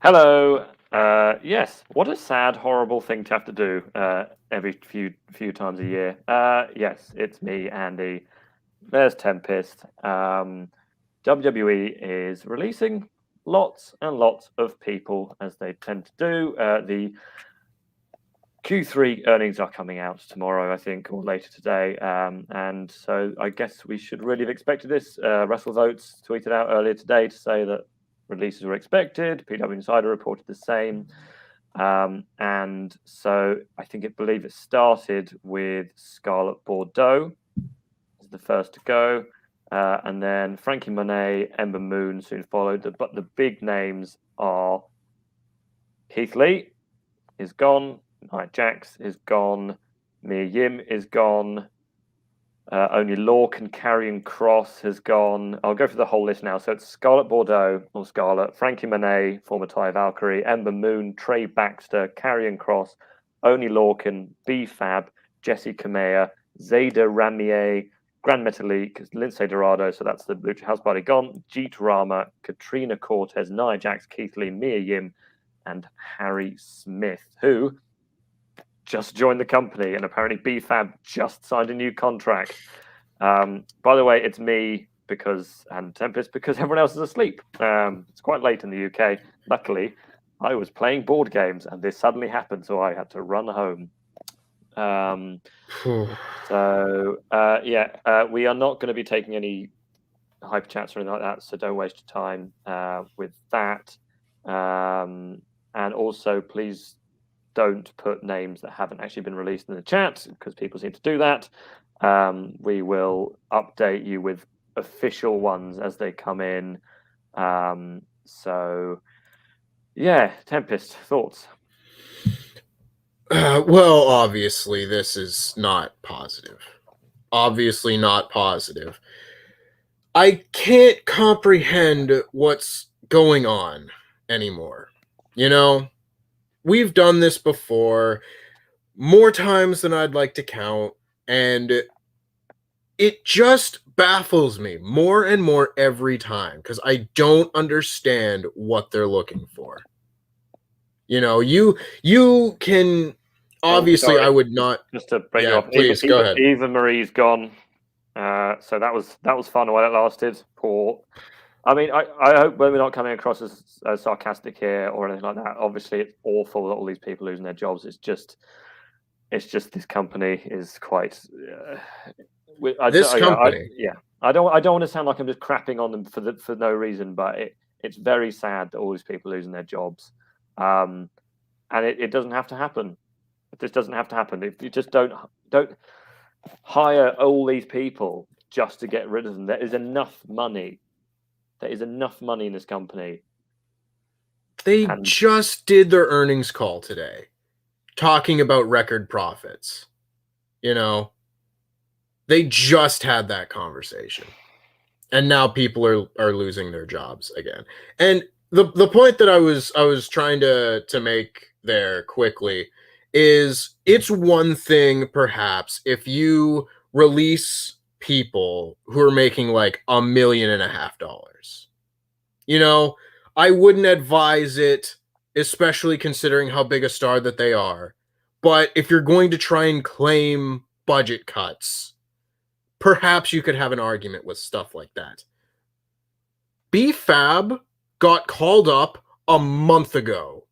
Hello. Yes. What a sad, horrible thing to have to do every few times a year. Yes, it's me, Andy. There's Tempest. WWE is releasing lots and lots of people, as they tend to do. The Q3 earnings are coming out tomorrow, I think, or later today. And so I guess we should really have expected this. WrestleVotes tweeted out earlier today to say that releases were expected. PW Insider reported the same. And so I believe it started with Scarlett Bordeaux as the first to go. And then Frankie Monet, Ember Moon soon followed. But the big names are Keith Lee is gone. Nia Jax is gone. Mia Yim is gone. Only Lork and Karrion Kross has gone. I'll go through the whole list now. So it's Scarlett Bordeaux, or Scarlett, Frankie Monet, former Ty Valkyrie, Ember Moon, Trey Baxter, Karrion Kross, Only Lorcan, B-Fab, Jessie Kamea, Zayda Ramier, Grand Metalik, Lindsay Dorado, so that's the Lucha House Party gone, Jeet Rama, Katrina Cortez, Nia Jax, Keith Lee, Mia Yim, and Harry Smith, who just joined the company, and apparently B-Fab just signed a new contract. By the way, it's me and Tempest because everyone else is asleep. It's quite late in the UK. Luckily, I was playing board games and this suddenly happened, so I had to run home. We are not going to be taking any hyper chats or anything like that, so don't waste your time with that. And also, please don't put names that haven't actually been released in the chat because people seem to do that. We will update you with official ones as they come in. Tempest, thoughts? Well, obviously, this is not positive. Obviously not positive. I can't comprehend what's going on anymore. You know, we've done this before more times than I'd like to count, and it just baffles me more and more every time because I don't understand what they're looking for. You know, you can obviously. I would not. Just to break you off. Please go ahead. Eva Marie's gone, so that was fun while it lasted. Poor. I mean, I hope we're not coming across as sarcastic here or anything like that. Obviously, it's awful that all these people losing their jobs. It's just this company is quite. I don't want to sound like I'm just crapping on them for no reason, but it's very sad that all these people losing their jobs, and it doesn't have to happen. This doesn't have to happen. If you just don't hire all these people just to get rid of them, there is enough money. There is enough money in this company. They just did their earnings call today, talking about record profits. You know, they just had that conversation, and now people are losing their jobs again. And the point that I was trying to make there quickly is it's one thing perhaps if you release people who are making like $1.5 million. You know, I wouldn't advise it, especially considering how big a star that they are. But if you're going to try and claim budget cuts, perhaps you could have an argument with stuff like that. B-Fab got called up a month ago.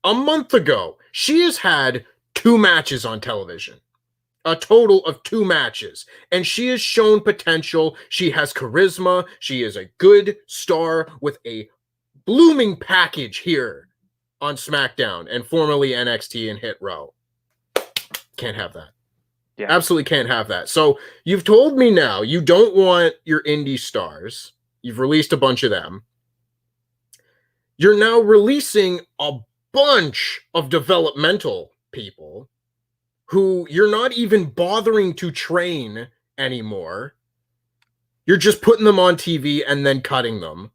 A month ago. She has had 2 matches on television. A total of 2 matches. And she has shown potential. She has charisma. She is a good star with a blooming package here on SmackDown and formerly NXT and Hit Row. Can't have that. Yeah. Absolutely can't have that. So you've told me now you don't want your indie stars. You've released a bunch of them. You're now releasing a bunch of developmental people who you're not even bothering to train anymore. You're just putting them on TV and then cutting them.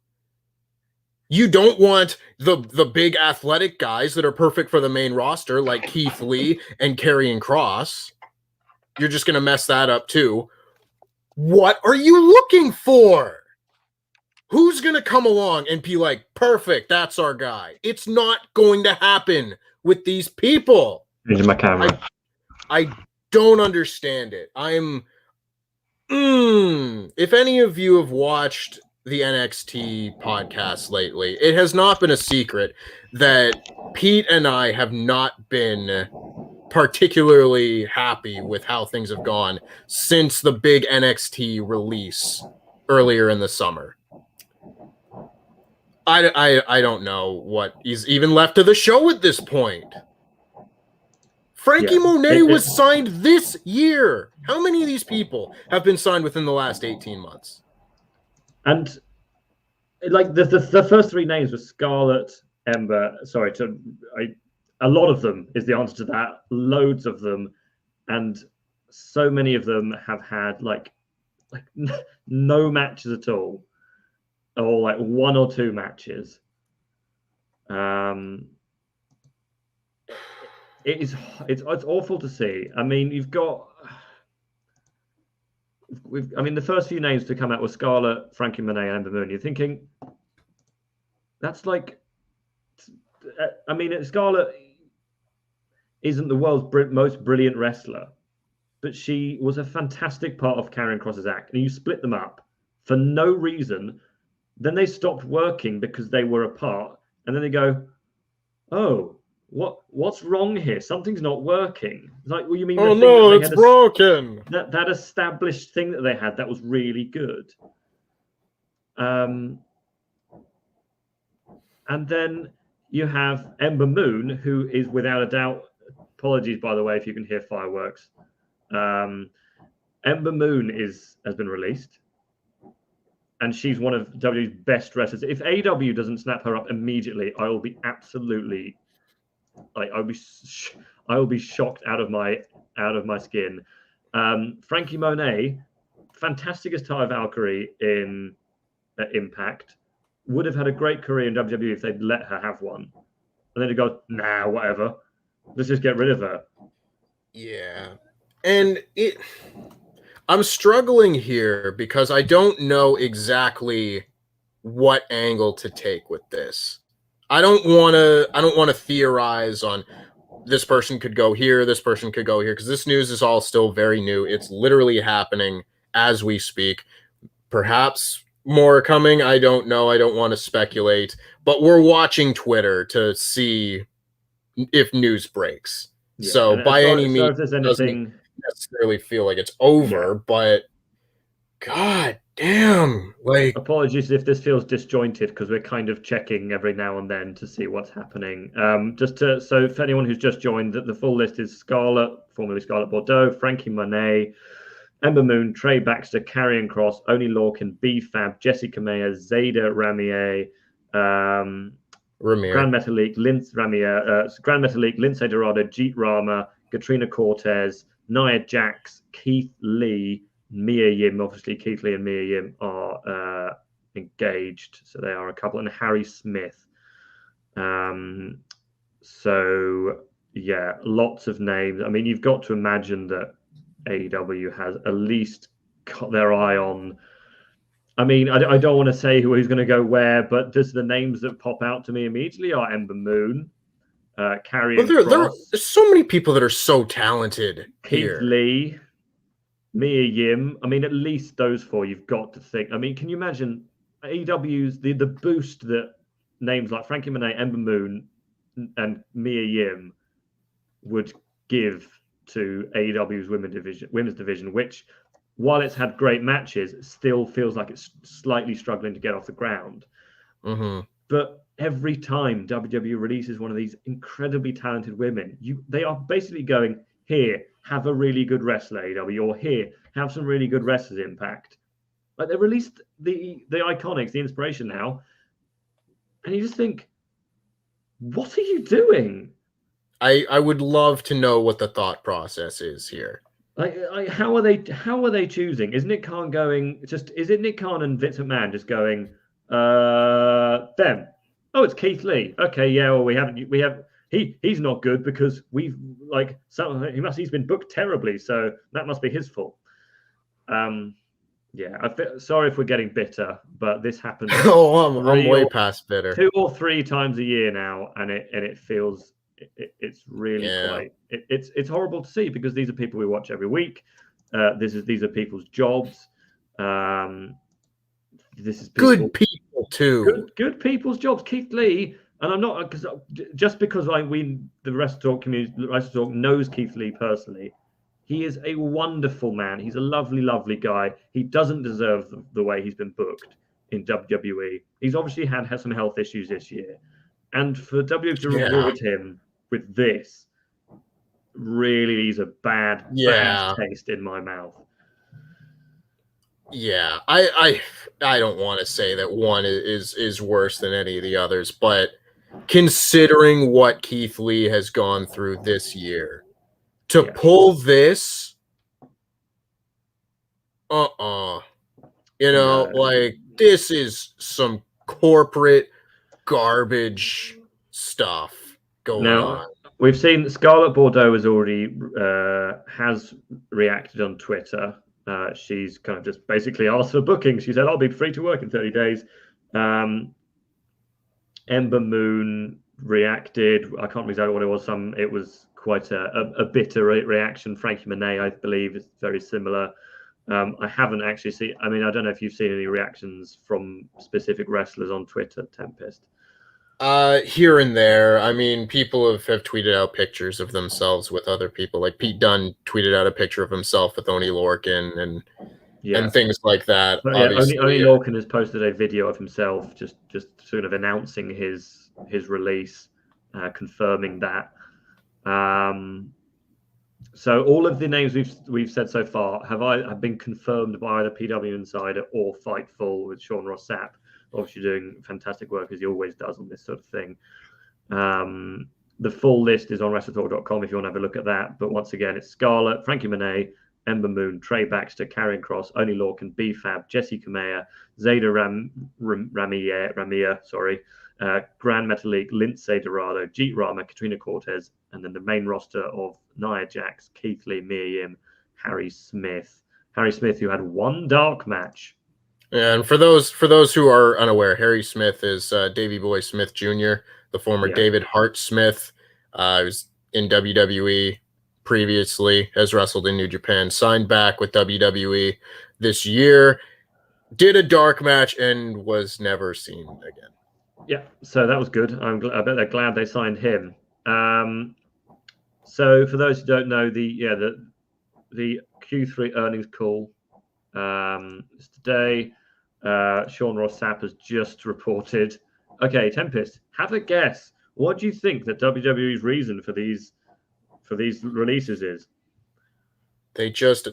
You don't want the big athletic guys that are perfect for the main roster like Keith Lee and Karrion Kross. You're just going to mess that up too. What are you looking for? Who's going to come along and be like, perfect, that's our guy? It's not going to happen with these people. Changing my camera. I don't understand it. If any of you have watched the NXT podcast lately, it has not been a secret that Pete and I have not been particularly happy with how things have gone since the big NXT release earlier in the summer. I don't know what is even left of the show at this point. Frankie Monet was signed this year. How many of these people have been signed within the last 18 months? And like the first three names were Scarlett, Ember. A lot of them is the answer to that. Loads of them, and so many of them have had like no matches at all, or like one or two matches. It's awful to see. I mean, the first few names to come out were Scarlett, Frankie Monet, and Ember Moon. You're thinking that's like, I mean, Scarlett isn't the world's most brilliant wrestler, but she was a fantastic part of Karrion Kross's act. And you split them up for no reason. Then they stopped working because they were apart, and then they go, "Oh, what's wrong here? Something's not working." It's like, well, you mean? Oh no, it's broken. That established thing that they had that was really good. And then you have Ember Moon, who is without a doubt. Apologies, by the way, if you can hear fireworks. Ember Moon has been released, and she's one of WWE's best wrestlers. If AEW doesn't snap her up immediately, I will be absolutely I will be shocked out of my skin. Frankie Monet, fantastic as Ty Valkyrie in Impact, would have had a great career in WWE if they'd let her have one. And then it goes, nah, whatever. Let's just get rid of her. Yeah. And I'm struggling here because I don't know exactly what angle to take with this. I don't want to theorize on this person could go here, this person could go here, because this news is all still very new. It's literally happening as we speak. Perhaps more coming. I don't know. I don't want to speculate. But we're watching Twitter to see if news breaks. Yeah. So by any means, it doesn't necessarily feel like it's over, but God damn, like, apologies if this feels disjointed because we're kind of checking every now and then to see what's happening. So for anyone who's just joined, the full list is Scarlett, formerly Scarlett Bordeaux, Frankie Monet, Ember Moon, Trey Baxter, Karrion Kross, Oni Lorcan, B-Fab, Jessica Meyer, Zayda Ramier, Grand Metalik, Lindsay Dorado, Jeet Rama, Katrina Cortez, Nia Jax, Keith Lee, Mia Yim. Obviously, Keith Lee and Mia Yim are engaged, so they are a couple, and Harry Smith. So yeah, lots of names. I mean, you've got to imagine that AEW has at least got their eye on. I mean, I don't want to say who's going to go where, but just the names that pop out to me immediately are Ember Moon, Karrion Kross. There's so many people that are so talented Keith Lee, Mia Yim. I mean, at least those four you've got to think. I mean, can you imagine AEW's the boost that names like Frankie Monet, Ember Moon, and Mia Yim would give to AEW's women's division, which, while it's had great matches, still feels like it's slightly struggling to get off the ground. Mm-hmm. But every time WWE releases one of these incredibly talented women, they are basically going, here, have a really good wrestler, AEW, or here, have some really good wrestlers, Impact. Like, they released the Iconics, the Inspiration now, and you just think, what are you doing? I would love to know what the thought process is here. How are they choosing? Is Nick Khan is it Nick Khan and Vince McMahon just going, them? Oh, it's Keith Lee. Okay, yeah, well, he's not good because he's been booked terribly, so that must be his fault. Yeah, sorry if we're getting bitter, but this happens. I'm way past bitter. 2 or 3 times a year now, and it feels it's really quite it's horrible to see, because these are people we watch every week. These are people's jobs. This is good people too. Good people's jobs. Keith Lee, and I'm not just because the WrestleTalk community, WrestleTalk knows Keith Lee personally. He is a wonderful man. He's a lovely, lovely guy. He doesn't deserve the way he's been booked in WWE. He's obviously had some health issues this year. And for WWE to reward him with this really leaves a bad taste in my mouth. Yeah, I don't want to say that one is worse than any of the others, but considering what Keith Lee has gone through this year, to pull this, like, this is some corporate garbage stuff going on. We've seen Scarlett Bordeaux has already has reacted on Twitter. She's kind of just basically asked for booking. She said, "I'll be free to work in 30 days." Ember Moon reacted. I can't remember exactly what it was. It was quite a bitter reaction. Frankie Monet, I believe, is very similar. I haven't actually seen. I mean, I don't know if you've seen any reactions from specific wrestlers on Twitter, Tempest. Here and there. I mean, people have tweeted out pictures of themselves with other people. Like Pete Dunne tweeted out a picture of himself with Oney Lorcan and things like that. But Oney Lorcan has posted a video of himself just sort of announcing his release, confirming that. So all of the names we've said so far have been confirmed by either PW Insider or Fightful, with Sean Ross Sapp obviously doing fantastic work, as he always does on this sort of thing. The full list is on WrestleTalk.com if you want to have a look at that. But once again, it's Scarlett, Frankie Monet, Ember Moon, Trey Baxter, Karrion Kross, Oney Lorcan, B-Fab, Jesse Kamea, Zayda Ramia, Grand Metalik, Lindsay Dorado, Jeet Rama, Katrina Cortez, and then the main roster of Nia Jax, Keith Lee, Mia Yim, Harry Smith. Harry Smith, who had one dark match. And for those who are unaware, Harry Smith is Davey Boy Smith Jr., the former David Hart Smith. He was in WWE previously, has wrestled in New Japan, signed back with WWE this year, did a dark match, and was never seen again. Yeah, so that was good. I bet they're glad they signed him. So for those who don't know, the Q3 earnings call is today. Sean Ross Sapp has just reported. Okay, Tempest, have a guess. What do you think that WWE's reason for these releases is? They just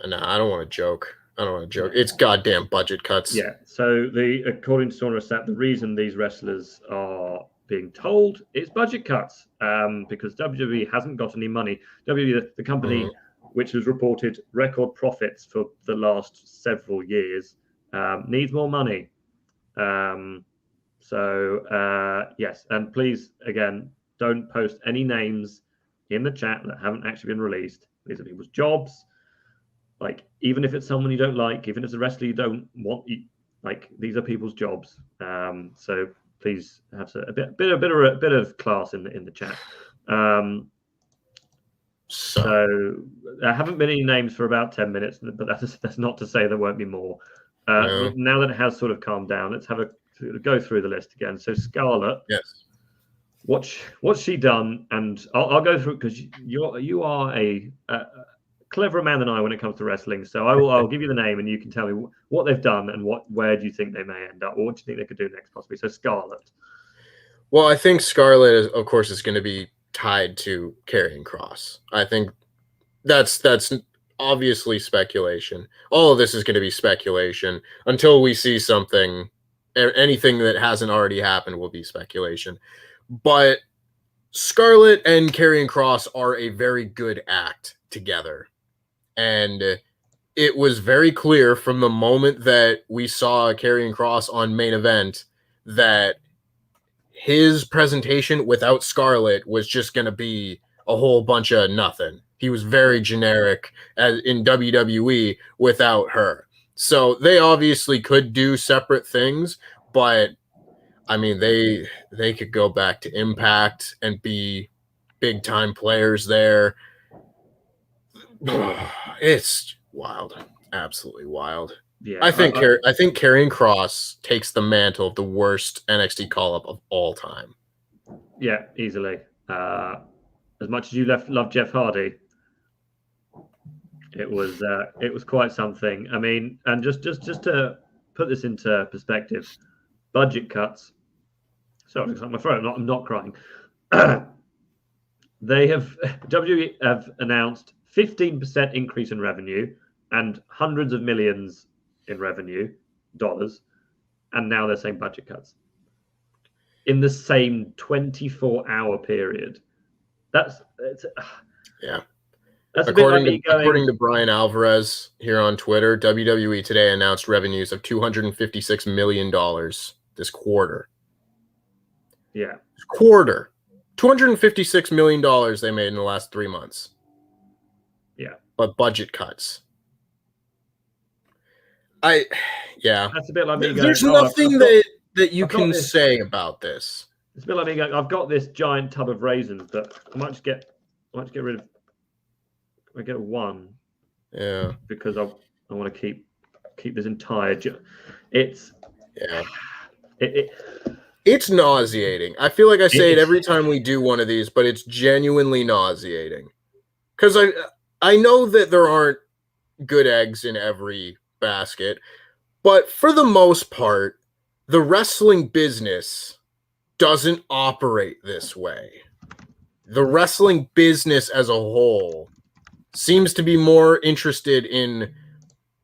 no, I don't want to joke. It's goddamn budget cuts. Yeah. So according to Sean Ross Sapp, the reason these wrestlers are being told is budget cuts, because WWE hasn't got any money. WWE, the company which has reported record profits for the last several years, needs more money. Yes, and please, again, don't post any names in the chat that haven't actually been released. These are people's jobs. Like, even if it's someone you don't like, even if it's a wrestler you don't want, these are people's jobs. So please have a bit of class in the chat. So there haven't been any names for about 10 minutes, but that's not to say there won't be more. Now that it has sort of calmed down, let's go through the list again. So Scarlett, yes, what's she done? And I'll go through, because you are a cleverer man than I when it comes to wrestling. So I'll give you the name, and you can tell me what they've done and where do you think they may end up, or what do you think they could do next, possibly. So Scarlett. Well, I think Scarlett, of course, is going to be tied to Karrion Kross. I think that's obviously speculation. All of this is going to be speculation until we see something. Anything that hasn't already happened will be speculation. But Scarlett and Karrion Kross are a very good act together. And it was very clear from the moment that we saw Karrion Kross on Main Event that his presentation without Scarlett was just going to be a whole bunch of nothing. He was very generic in WWE without her. So they obviously could do separate things, but I mean, they could go back to Impact and be big time players there. It's wild, absolutely wild. Yeah, I think Karrion Kross takes the mantle of the worst NXT call up of all time. Yeah, easily. As much as you love Jeff Hardy, it was quite something. I mean, and just to put this into perspective, budget cuts. Sorry, it's like my throat. I'm not crying. WWE have announced 15% increase in revenue and hundreds of millions in revenue dollars, and now they're saying budget cuts in the same 24-hour period. Yeah. That's according to Brian Alvarez here on Twitter, WWE today announced revenues of $256 million this quarter. Yeah. Quarter. $256 million they made in the last 3 months. Yeah. But budget cuts. That's a bit like me going, there's nothing that you can say about this. It's a bit like me going, I've got this giant tub of raisins, but I might just get rid of. I get one. Yeah. Because I want to keep this entire. It's. Yeah. It's nauseating. I feel like I say it every time we do one of these, but it's genuinely nauseating. Because I know that there aren't good eggs in every basket, but for the most part, the wrestling business doesn't operate this way. The wrestling business as a whole seems to be more interested in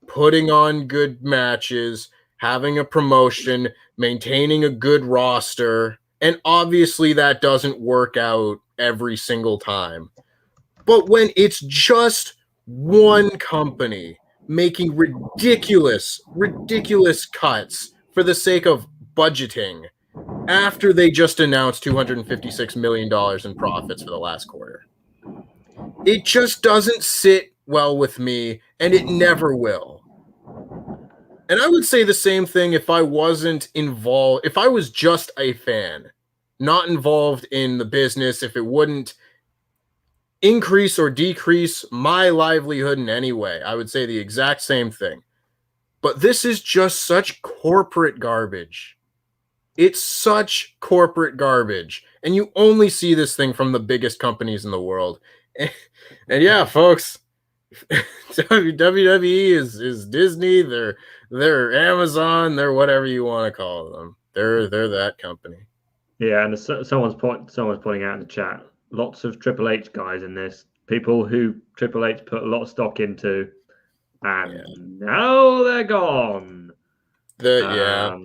putting on good matches, having a promotion, maintaining a good roster, and obviously that doesn't work out every single time. But when it's just one company making ridiculous cuts for the sake of budgeting after they just announced $256 million in profits for the last quarter, it just doesn't sit well with me, and it never will. And I would say the same thing if I wasn't involved, if I was just a fan, not involved in the business, if it wouldn't increase or decrease my livelihood in any way, I would say the exact same thing. But this is just such corporate garbage. It's such corporate garbage. And you only see this thing from the biggest companies in the world. And yeah, folks, WWE is Disney, they're Amazon, they're whatever you want to call them. They're that company. Yeah, and someone's pointing out in the chat, lots of Triple H guys in this, people who Triple H put a lot of stock into, and now they're gone. Yeah.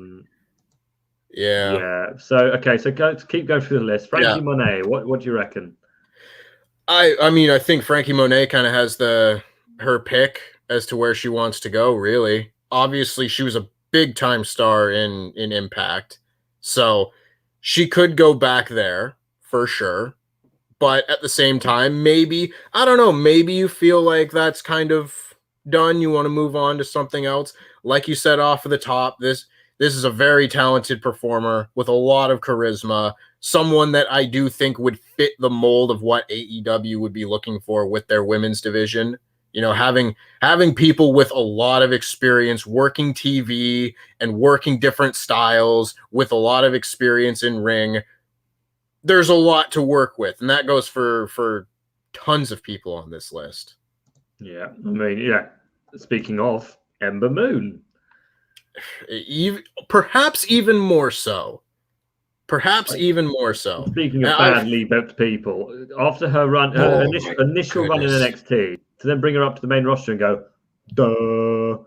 So okay, so keep going through the list. Frankie Monet, what do you reckon? I mean, I think Frankie Monet kind of has her pick as to where she wants to go, really. Obviously, she was a big time star in Impact, so she could go back there for sure. But at the same time, maybe you feel like that's kind of done. You want to move on to something else. Like you said off of the top, this is a very talented performer with a lot of charisma. Someone that I do think would fit the mold of what AEW would be looking for with their women's division. You know, having people with a lot of experience working TV and working different styles with a lot of experience in ring. There's a lot to work with, and that goes for tons of people on this list. Yeah, I mean, speaking of Ember Moon. Perhaps even more so. Speaking of badly built people, after her run, her initial run in NXT, to then bring her up to the main roster and go, duh,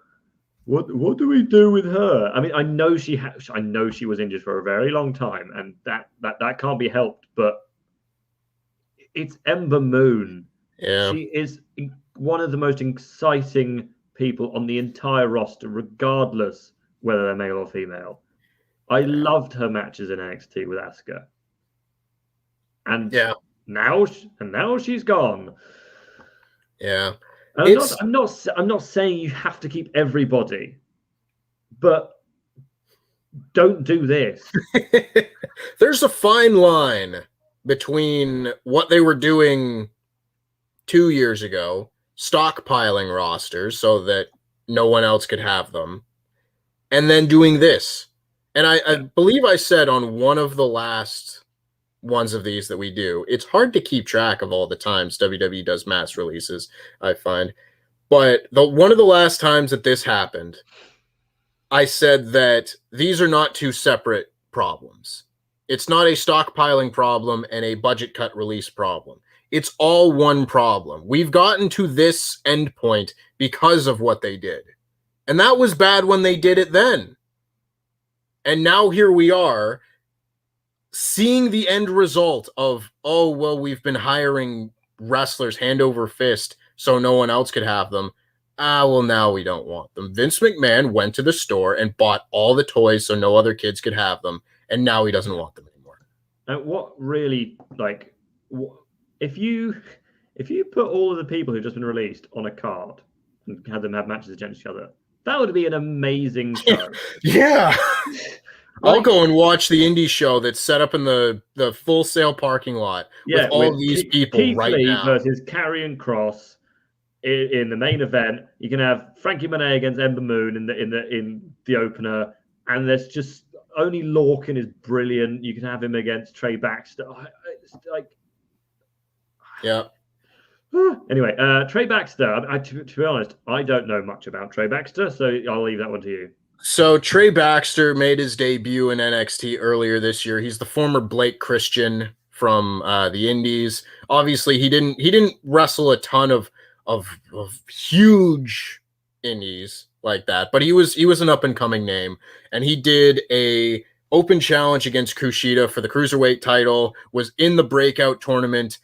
what do we do with her? I mean, I know she was injured for a very long time, and that can't be helped. But it's Ember Moon. Yeah, she is one of the most exciting people on the entire roster, regardless whether they're male or female. I loved her matches in NXT with Asuka, and now she's gone. Yeah, I'm not saying you have to keep everybody, but don't do this. There's a fine line between what they were doing 2 years ago, stockpiling rosters so that no one else could have them, and then doing this. And I believe I said on one of the last ones of these that we do, it's hard to keep track of all the times WWE does mass releases, I find. But one of the last times that this happened, I said that these are not two separate problems. It's not a stockpiling problem and a budget cut release problem. It's all one problem. We've gotten to this endpoint because of what they did. And that was bad when they did it then. And now here we are seeing the end result of, oh, well, we've been hiring wrestlers hand over fist so no one else could have them. Well, now we don't want them. Vince McMahon went to the store and bought all the toys so no other kids could have them, and now he doesn't want them anymore. And what really, like, if you put all of the people who've just been released on a card and had them have matches against each other, that would be an amazing show. Yeah. I'll go and watch the indie show that's set up in the Full Sail parking lot with all these people Keith right Lee now. Versus Karrion Kross in the main event. You can have Frankie Monet against Ember Moon in the opener, and there's just only Lorcan is brilliant. You can have him against Trey Baxter. It's like, yeah. Anyway, Trey Baxter. To be honest, I don't know much about Trey Baxter, so I'll leave that one to you. So Trey Baxter made his debut in NXT earlier this year. He's the former Blake Christian from the Indies. Obviously, he didn't wrestle a ton of huge Indies like that, but he was an up and coming name, and he did a open challenge against Kushida for the cruiserweight title. Was in the breakout tournament.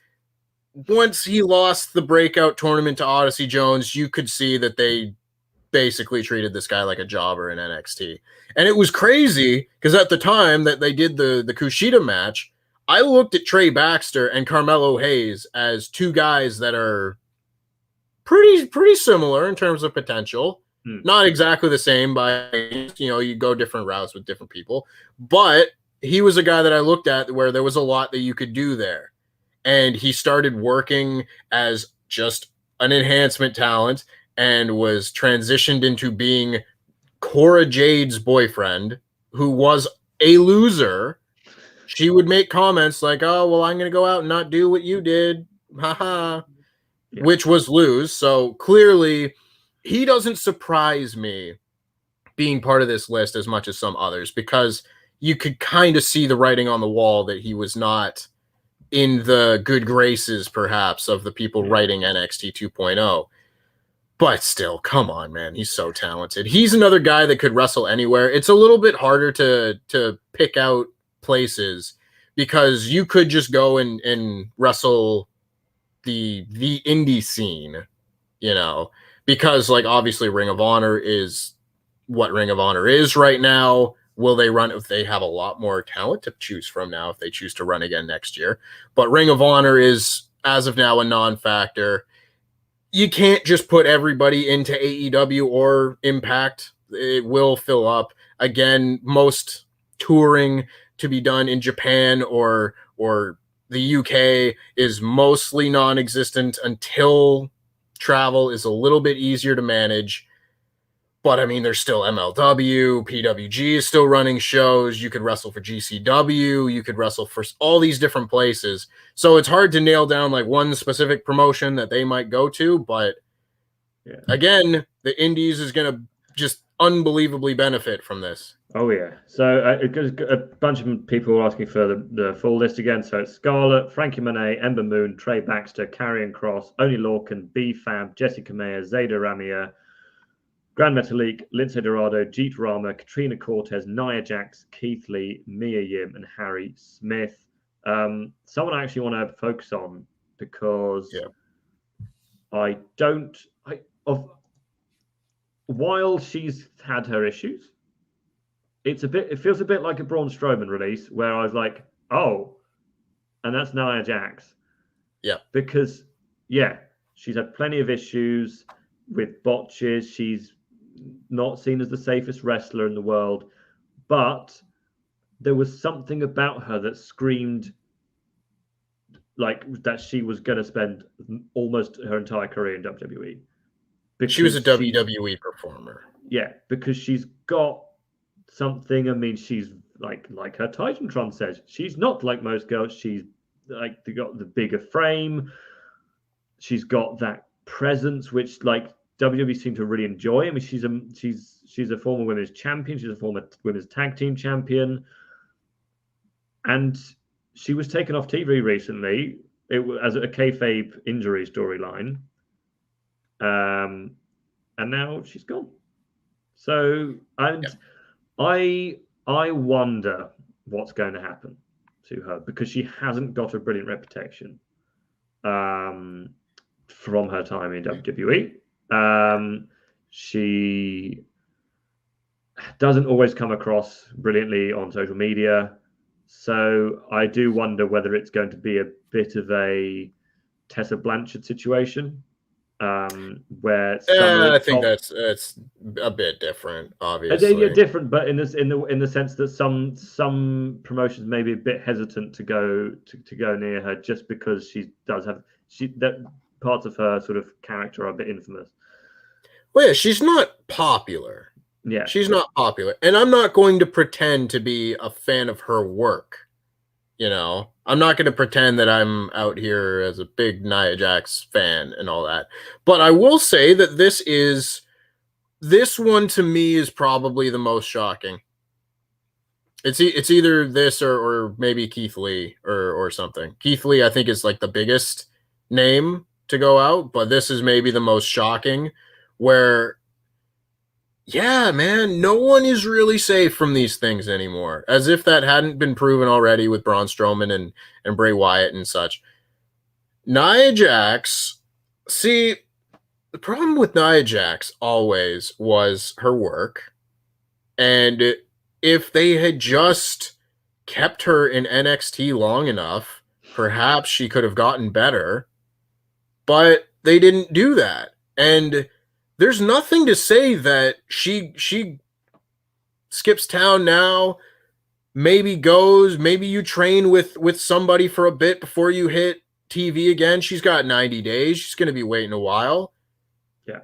Once he lost the breakout tournament to Odyssey Jones, you could see that they basically treated this guy like a jobber in NXT. And it was crazy because at the time that they did the Kushida match, I looked at Trey Baxter and Carmelo Hayes as two guys that are pretty similar in terms of potential. Not exactly the same you go different routes with different people, but he was a guy that I looked at where there was a lot that you could do there. And he started working as just an enhancement talent and was transitioned into being Cora Jade's boyfriend, who was a loser. She would make comments like, oh, well, I'm going to go out and not do what you did. Haha. Yeah. Which was lose. So clearly he doesn't surprise me being part of this list as much as some others, because you could kind of see the writing on the wall that he was not in the good graces, perhaps, of the people writing NXT 2.0. But still, come on, man. He's so talented. He's another guy that could wrestle anywhere. It's a little bit harder to pick out places because you could just go and wrestle the indie scene, because like obviously Ring of Honor is what Ring of Honor is right now. Will they run if they have a lot more talent to choose from now if they choose to run again next year? But Ring of Honor is, as of now, a non-factor. You can't just put everybody into AEW or Impact. It will fill up. Again, most touring to be done in Japan or the UK is mostly non-existent until travel is a little bit easier to manage. But I mean, there's still MLW, PWG is still running shows. You could wrestle for GCW. You could wrestle for all these different places. So it's hard to nail down like one specific promotion that they might go to. But again, the Indies is going to just unbelievably benefit from this. Oh, yeah. So a bunch of people are asking for the full list again. So it's Scarlett, Frankie Monet, Ember Moon, Trey Baxter, Karrion Kross, Oney Lorcan, B-Fab, Jessica Meyer, Zayda Ramia, Grand Metalik, Lindsay Dorado, Jeet Rama, Katrina Cortez, Nia Jax, Keith Lee, Mia Yim, and Harry Smith. Someone I actually want to focus on because while she's had her issues, it feels a bit like a Braun Strowman release where I was like, oh, and that's Nia Jax. Yeah. Because, She's had plenty of issues with botches. She's not seen as the safest wrestler in the world, but there was something about her that screamed like that she was going to spend almost her entire career in WWE. She was a WWE performer. Yeah, because she's got something. I mean, she's like her Titantron says, she's not like most girls. She's like got the bigger frame. She's got that presence, which like WWE seem to really enjoy. I mean, she's a former women's champion. She's a former women's tag team champion, and she was taken off TV recently. It was as a kayfabe injury storyline, and now she's gone. So, and I wonder what's going to happen to her because she hasn't got a brilliant reputation from her time in WWE. She doesn't always come across brilliantly on social media. So I do wonder whether it's going to be a bit of a Tessa Blanchard situation, where I think that's a bit different, obviously. Yeah, different, but in the sense that some promotions may be a bit hesitant to go near her just because she does have that parts of her sort of character are a bit infamous. Well, yeah, she's not popular. Yeah. She's not popular. And I'm not going to pretend to be a fan of her work. You know, I'm not going to pretend that I'm out here as a big Nia Jax fan and all that. But I will say that this one to me is probably the most shocking. It's either this or maybe Keith Lee or something. Keith Lee, I think, is like the biggest name to go out, but this is maybe the most shocking where, yeah, man, no one is really safe from these things anymore. As if that hadn't been proven already with Braun Strowman and Bray Wyatt and such. Nia Jax, see, the problem with Nia Jax always was her work. And if they had just kept her in NXT long enough, perhaps she could have gotten better. But they didn't do that. And there's nothing to say that she skips town now, maybe you train with somebody for a bit before you hit TV again. She's got 90 days. She's going to be waiting a while. Yeah.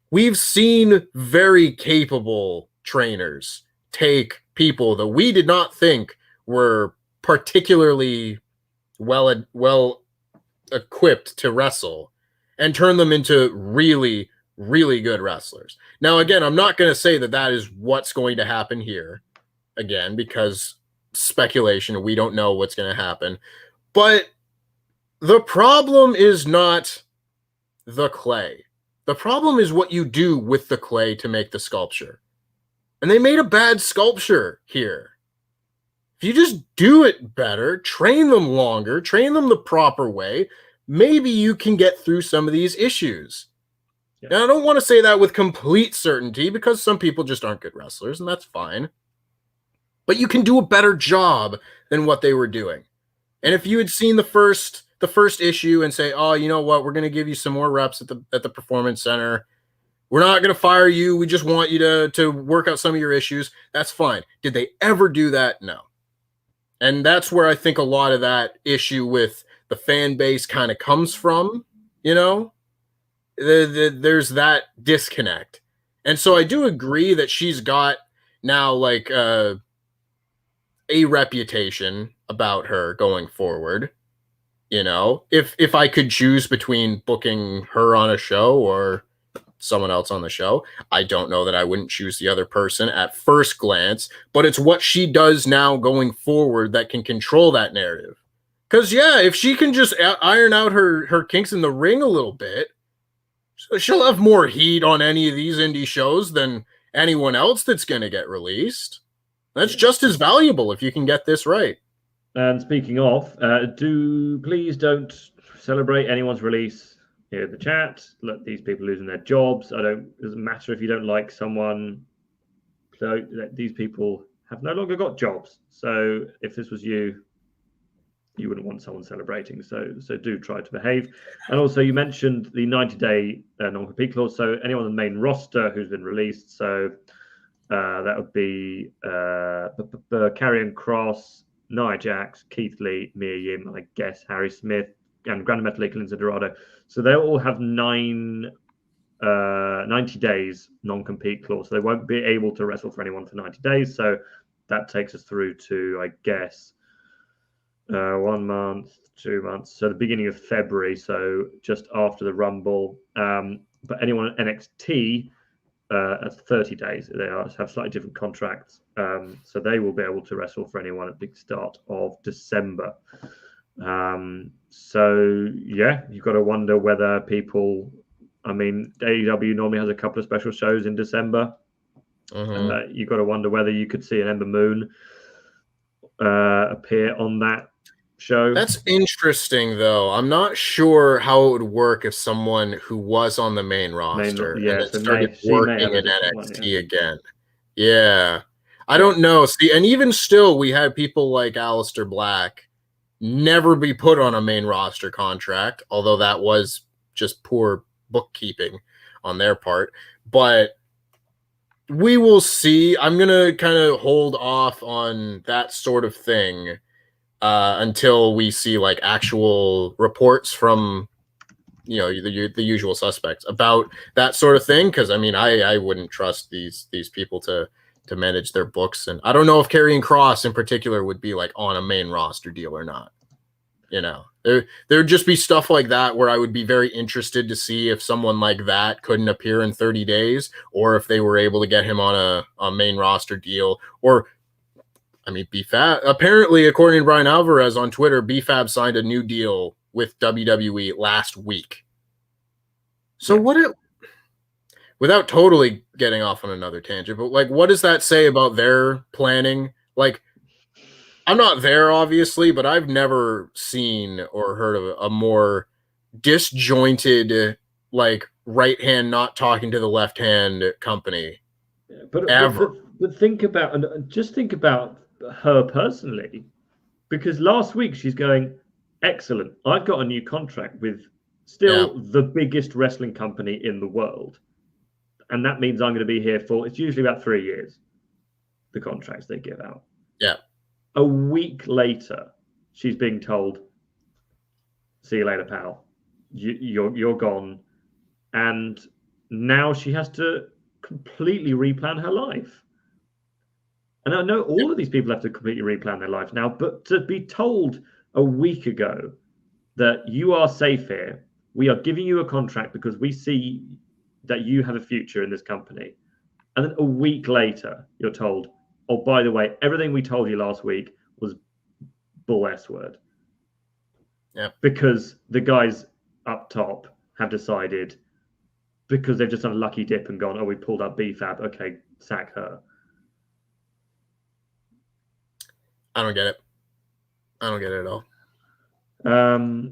We've seen very capable trainers take people that we did not think were particularly well equipped to wrestle and turn them into really, really good wrestlers. Now, again, I'm not going to say that is what's going to happen here, again, because speculation, we don't know what's going to happen. But the problem is not the clay. The problem is what you do with the clay to make the sculpture. And they made a bad sculpture here. If you just do it better, train them longer, train them the proper way, maybe you can get through some of these issues. Yeah. Now, I don't want to say that with complete certainty because some people just aren't good wrestlers, and that's fine. But you can do a better job than what they were doing. And if you had seen the first issue and say, oh, you know what, we're going to give you some more reps at the Performance Center. We're not going to fire you. We just want you to work out some of your issues. That's fine. Did they ever do that? No. And that's where I think a lot of that issue with the fan base kind of comes from, you know? There's that disconnect. And so I do agree that she's got now like a reputation about her going forward. You know, if I could choose between booking her on a show or someone else on the show, I don't know that I wouldn't choose the other person at first glance, but it's what she does now going forward that can control that narrative. Because, yeah, if she can just iron out her kinks in the ring a little bit, she'll have more heat on any of these indie shows than anyone else that's going to get released. That's just as valuable if you can get this right. And speaking of, please don't celebrate anyone's release here in the chat. Let these people losing their jobs. It doesn't matter if you don't like someone. So these people have no longer got jobs. So if this was you, you wouldn't want someone celebrating. So do try to behave. And also, you mentioned the 90-day non-compete clause. So anyone on the main roster who's been released. So that would be Karrion, Kross, Nia Jax, Keith Lee, Mia Yim, I guess Harry Smith, and Grand Metalik, Lindsay Dorado. So they'll all have 90 days non-compete clause. So they won't be able to wrestle for anyone for 90 days. So that takes us through to, I guess, 1 month, 2 months. So the beginning of February. So just after the Rumble. But anyone at NXT at 30 days, they have slightly different contracts. So they will be able to wrestle for anyone at the start of December. So yeah, you've got to wonder whether people, I mean, AEW normally has a couple of special shows in December. You've got to wonder whether you could see an Ember Moon appear on that show. That's interesting, though. I'm not sure how it would work if someone who was on the main roster and then started working in NXT again. Yeah. I don't know. See, and even still, we had people like Aleister Black never be put on a main roster contract, although that was just poor bookkeeping on their part. But we will see. I'm going to kind of hold off on that sort of thing until we see like actual reports from, you know, the usual suspects about that sort of thing. Because I mean, I wouldn't trust these people to manage their books, and I don't know if Karrion Kross in particular would be like on a main roster deal or not. You know, there'd just be stuff like that where I would be very interested to see if someone like that couldn't appear in 30 days, or if they were able to get him on a main roster deal. Or, I mean, BFAB, apparently, according to Brian Alvarez on Twitter, BFAB signed a new deal with WWE last week. So without totally getting off on another tangent, but like, what does that say about their planning? Like, I'm not there, obviously, but I've never seen or heard of a more disjointed, like, right hand not talking to the left hand company ever. But think about, and just think about her personally, because last week she's going, excellent, I've got a new contract with still the biggest wrestling company in the world. And that means I'm going to be here for, it's usually about 3 years, the contracts they give out. Yeah. A week later, she's being told, see you later, pal. You're gone. And now she has to completely replan her life. And I know all of these people have to completely replan their life now, but to be told a week ago that you are safe here, we are giving you a contract because we see that you have a future in this company. And then a week later, you're told, oh, by the way, everything we told you last week was bull S-word. Yeah. Because the guys up top have decided, because they've just done a lucky dip and gone, oh, we pulled up BFAB, okay, sack her. I don't get it. I don't get it at all.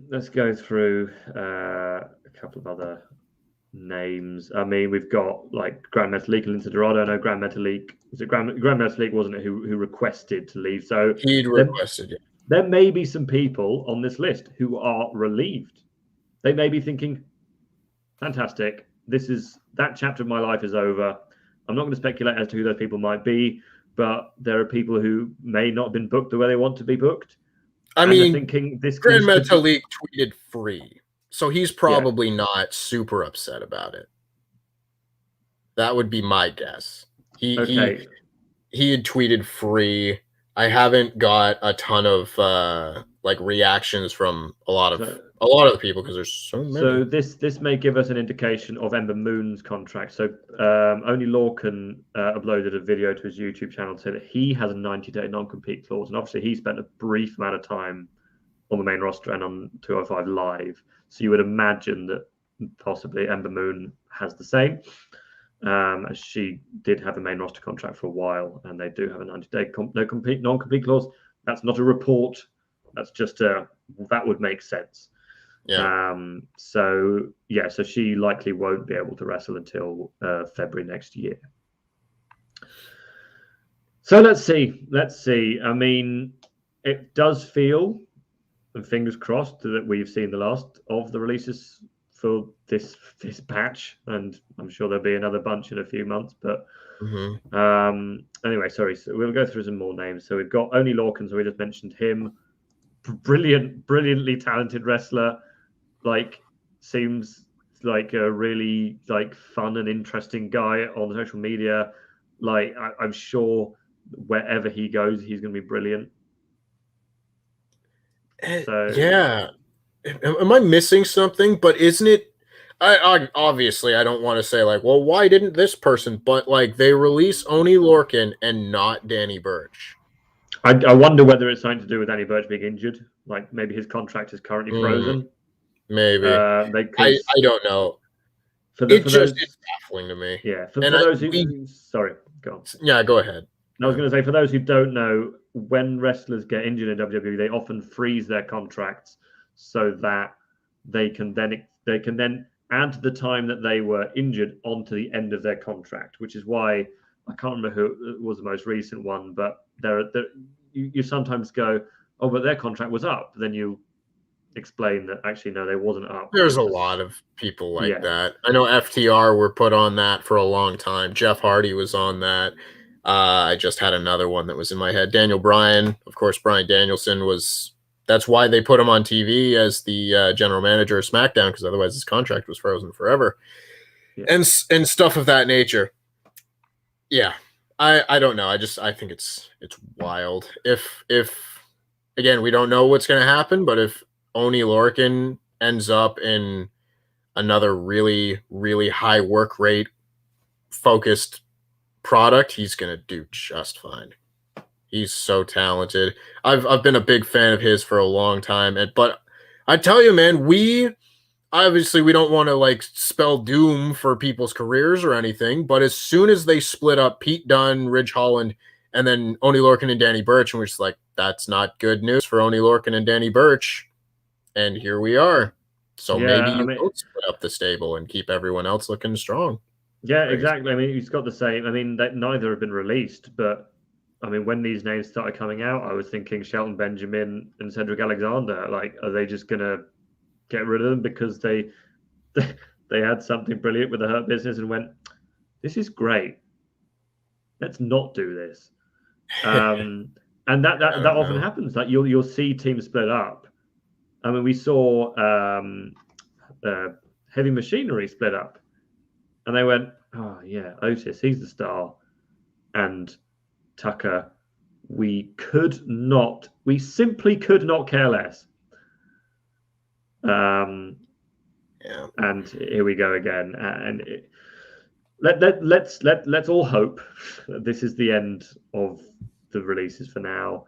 Let's go through a couple of other names. I mean, we've got like Grand Metalik and Lindsay Dorado. I know Grand Metalik wasn't it who requested to leave? So he'd requested. Yeah. There may be some people on this list who are relieved. They may be thinking, "Fantastic! That chapter of my life is over." I'm not going to speculate as to who those people might be, but there are people who may not have been booked the way they want to be booked. I mean, thinking this Grand Metalik tweeted free. So he's probably not super upset about it. That would be my guess. He had tweeted free. I haven't got a ton of like reactions from a lot of the people because there's so many. So this may give us an indication of Ember Moon's contract. So Only Lorcan uploaded a video to his YouTube channel to say that he has a 90-day non-compete clause, and obviously he spent a brief amount of time on the main roster and on 205 Live. So you would imagine that possibly Ember Moon has the same, as she did have a main roster contract for a while, and they do have a 90-day non-compete clause. That's not a report. That's just that would make sense. Yeah. So she likely won't be able to wrestle until February next year. So let's see. I mean, it does feel and fingers crossed that we've seen the last of the releases for this batch, and I'm sure there'll be another bunch in a few months. But anyway, sorry. So we'll go through some more names. So we've got Oney Lorcan, so we just mentioned him. Brilliantly talented wrestler. Like, seems like a really fun and interesting guy on social media. Like, I'm sure wherever he goes, he's going to be brilliant. So yeah. Am I missing something? But isn't it? I obviously I don't want to say like, well, why didn't this person? But like, they release Oney Lorcan and not Danny Burch. I wonder whether it's something to do with Danny Burch being injured. Like, maybe his contract is currently frozen. Maybe I don't know. It's baffling to me. Yeah, for those who sorry, go on. Yeah, go ahead. I was going to say, for those who don't know, when wrestlers get injured in WWE, they often freeze their contracts so that they can then add the time that they were injured onto the end of their contract, which is why I can't remember who was the most recent one, but you sometimes go, oh, but their contract was up. Then you explain that actually no, they wasn't up. There's a lot of people like that. I know FTR were put on that for a long time. Jeff Hardy was on that. I just had another one that was in my head. Daniel Bryan, of course, Bryan Danielson was. That's why they put him on TV as the general manager of SmackDown, because otherwise his contract was frozen forever, and stuff of that nature. Yeah, I don't know. I think it's wild. If again, we don't know what's going to happen, but if Oney Lorcan ends up in another really, really high work rate focused product, he's going to do just fine. He's so talented. I've been a big fan of his for a long time, but I tell you, man, we don't want to like spell doom for people's careers or anything, but as soon as they split up Pete Dunne, Ridge Holland, and then Oney Lorcan and Danny Burch, and we're just like, that's not good news for Oney Lorcan and Danny Burch. And here we are. So maybe you don't split up the stable and keep everyone else looking strong. Yeah, exactly. I mean, he's got the same. I mean, neither have been released, but I mean, when these names started coming out, I was thinking Shelton Benjamin and Cedric Alexander. Like, are they just gonna get rid of them because they had something brilliant with the Hurt Business and went, this is great. Let's not do this. And that often happens. Like, you'll see teams split up. I mean, we saw Heavy Machinery split up, and they went, oh yeah, Otis, he's the star, and Tucker, we simply could not care less. And here we go again. And let's all hope that this is the end of the releases for now.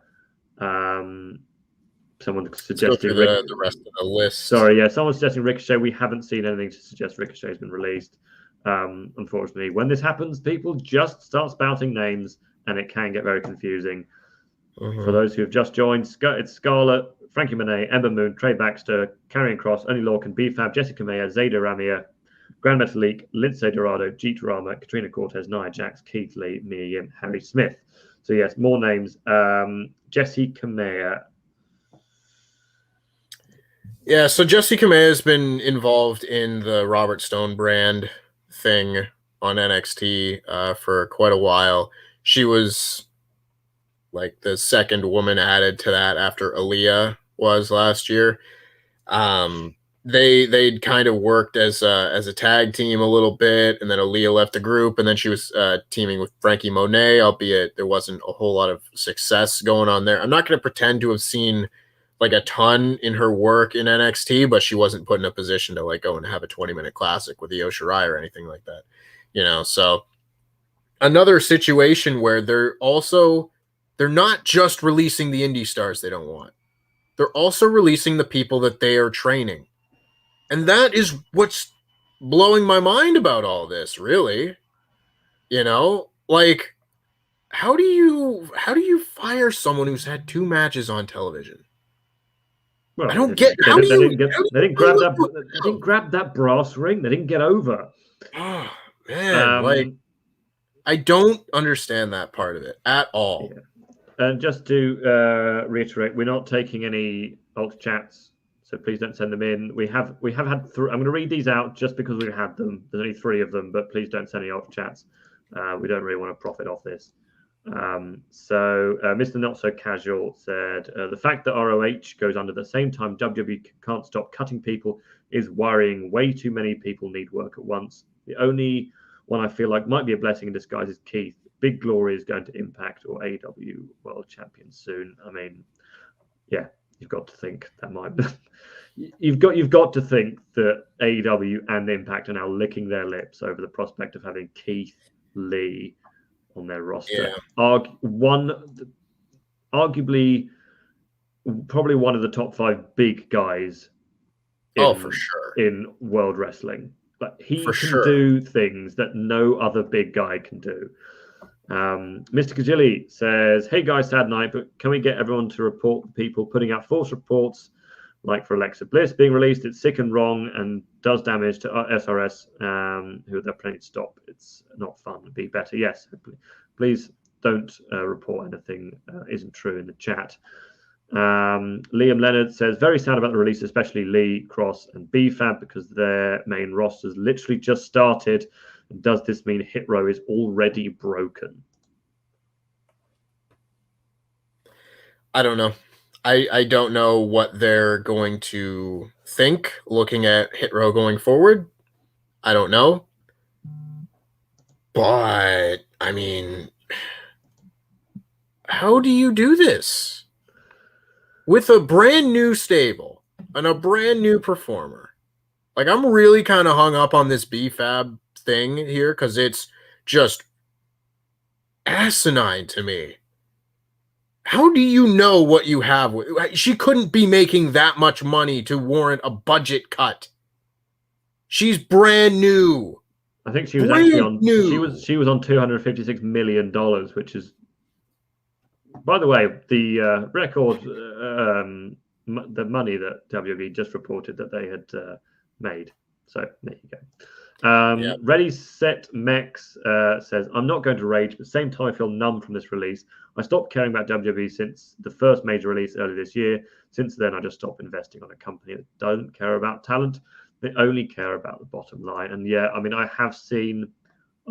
Someone suggesting the rest of the list. Sorry, yeah, someone's suggesting Ricochet. We haven't seen anything to suggest Ricochet has been released. Unfortunately, when this happens, people just start spouting names, and it can get very confusing. For those who have just joined, it's Scarlett, Frankie Monet, Ember Moon, Trey Baxter, Karrion Kross, Oney Lorcan, B-Fab, Jessica Meyer, Zayda Ramia, Grand Metalik, Lindsay Dorado, Jeet Rama, Katrina Cortez, Nia Jax, Keith Lee, Mia Yim, Harry Smith. So yes, more names. Jessica Meyer. Yeah, so Jessica Meyer has been involved in the Robert Stone brand thing on NXT for quite a while. She was like the second woman added to that after Aaliyah was last year. They'd kind of worked as a tag team a little bit, and then Aaliyah left the group, and then she was teaming with Frankie Monet, albeit there wasn't a whole lot of success going on there. I'm not going to pretend to have seen like a ton in her work in NXT, but she wasn't put in a position to like go and have a 20-minute classic with Io Shirai or anything like that, so another situation where they're not just releasing the indie stars they don't want. They're also releasing the people that they are training. And that is what's blowing my mind about all this, really. Like, how do you fire someone who's had 2 matches on television? Well, I don't get how they didn't grab that brass ring. They didn't get over. Oh man, I don't understand that part of it at all. Yeah. And just to reiterate, we're not taking any alt chats, so please don't send them in. We have had I'm going to read these out just because we've had them. There's only 3 of them, but please don't send any alt chats. We don't really want to profit off this. Mr. Not So Casual said, the fact that ROH goes under the same time WWE can't stop cutting people is worrying. Way too many people need work at once. The only one I feel like might be a blessing in disguise is Keith. Big Glory is going to Impact or AEW World Champion soon. I mean, yeah, you've got to think that might be. You've got to think that AEW and Impact are now licking their lips over the prospect of having Keith Lee on their roster. Yeah. Arguably, probably one of the top 5 big guys. For sure, in world wrestling, but he can do things that no other big guy can do. Mr. Kajili says, "Hey guys, sad night, but can we get everyone to report the people putting out false reports, like for Alexa Bliss being released? It's sick and wrong and does damage to SRS, who they're planning to stop. It's not fun. Be better." Yes, please don't report anything isn't true in the chat. Liam Leonard says, very sad about the release, especially Lee, Kross, and BFAB, because their main rosters literally just started. Does this mean Hit Row is already broken? I don't know. I don't know what they're going to think looking at Hit Row going forward. I don't know. But, I mean, how do you do this? With a brand new stable and a brand new performer. Like, I'm really kind of hung up on this BFAB thing here because it's just asinine to me. How do you know what you have? She couldn't be making that much money to warrant a budget cut. She's brand new. I think she was actually on new. She was on $256 million, which is, by the way, the record, the money that WWE just reported that they had made. So there you go. Ready, Set, Mex says, I'm not going to rage, but same time I feel numb from this release. I stopped caring about WWE since the first major release earlier this year. Since then, I just stopped investing on a company that doesn't care about talent. They only care about the bottom line. And yeah, I mean, I have seen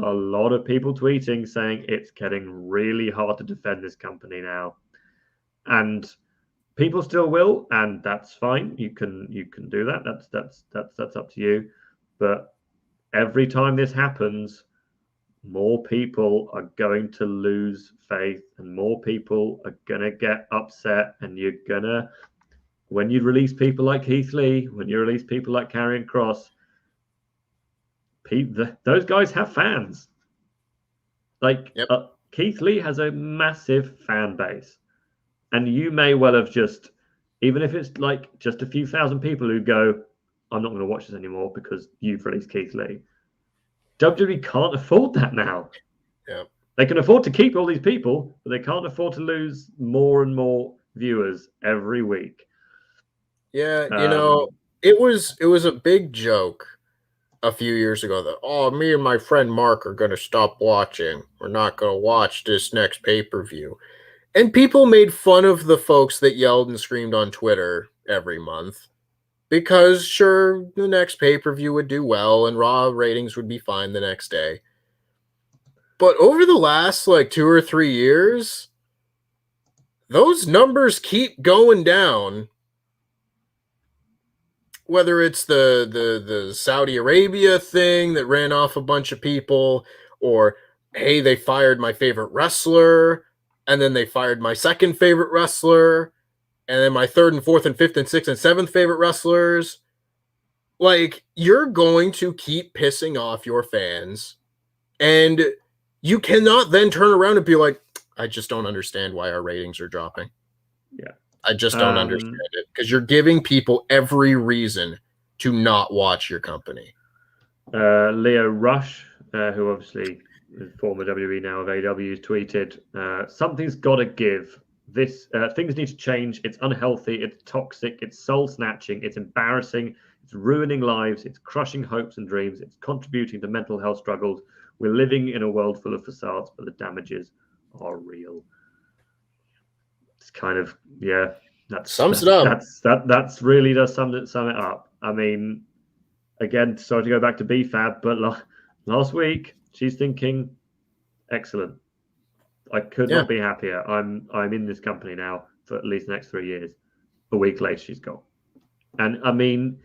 a lot of people tweeting saying it's getting really hard to defend this company now. And people still will, and that's fine. You can do that. That's up to you. But every time this happens, more people are going to lose faith and more people are going to get upset. And you're going to, when you release people like Keith Lee, when you release people like Karrion Kross, those guys have fans. Like, Keith Lee has a massive fan base. And you may well have just, even if it's like just a few thousand people who go, I'm not going to watch this anymore because you've released Keith Lee. WWE can't afford that now. Yeah. They can afford to keep all these people, but they can't afford to lose more and more viewers every week. Yeah, you know, it was a big joke a few years ago that, me and my friend Mark are going to stop watching. We're not going to watch this next pay-per-view. And people made fun of the folks that yelled and screamed on Twitter every month because, sure, the next pay-per-view would do well and Raw ratings would be fine the next day. But over the last, 2 or 3 years, those numbers keep going down. Whether it's the Saudi Arabia thing that ran off a bunch of people, or, hey, they fired my favorite wrestler, and then they fired my second favorite wrestler, and then my third and fourth and fifth and sixth and seventh favorite wrestlers. Like, you're going to keep pissing off your fans, and you cannot then turn around and be like, I just don't understand why our ratings are dropping. Yeah. I just don't understand it, because you're giving people every reason to not watch your company. Leo Rush, who obviously is former WWE, now of AEW, has tweeted, something's got to give. This things need to change. It's unhealthy. It's toxic. It's soul snatching. It's embarrassing. It's ruining lives. It's crushing hopes and dreams. It's contributing to mental health struggles. We're living in a world full of facades, but the damages are real. kind of, yeah, Sums it up. That's really does sum it up. I mean, again, sorry to go back to BFAB, but last week she's thinking, excellent. I could not be happier. I'm in this company now for at least the next 3 years. A week later, she's gone. And I mean,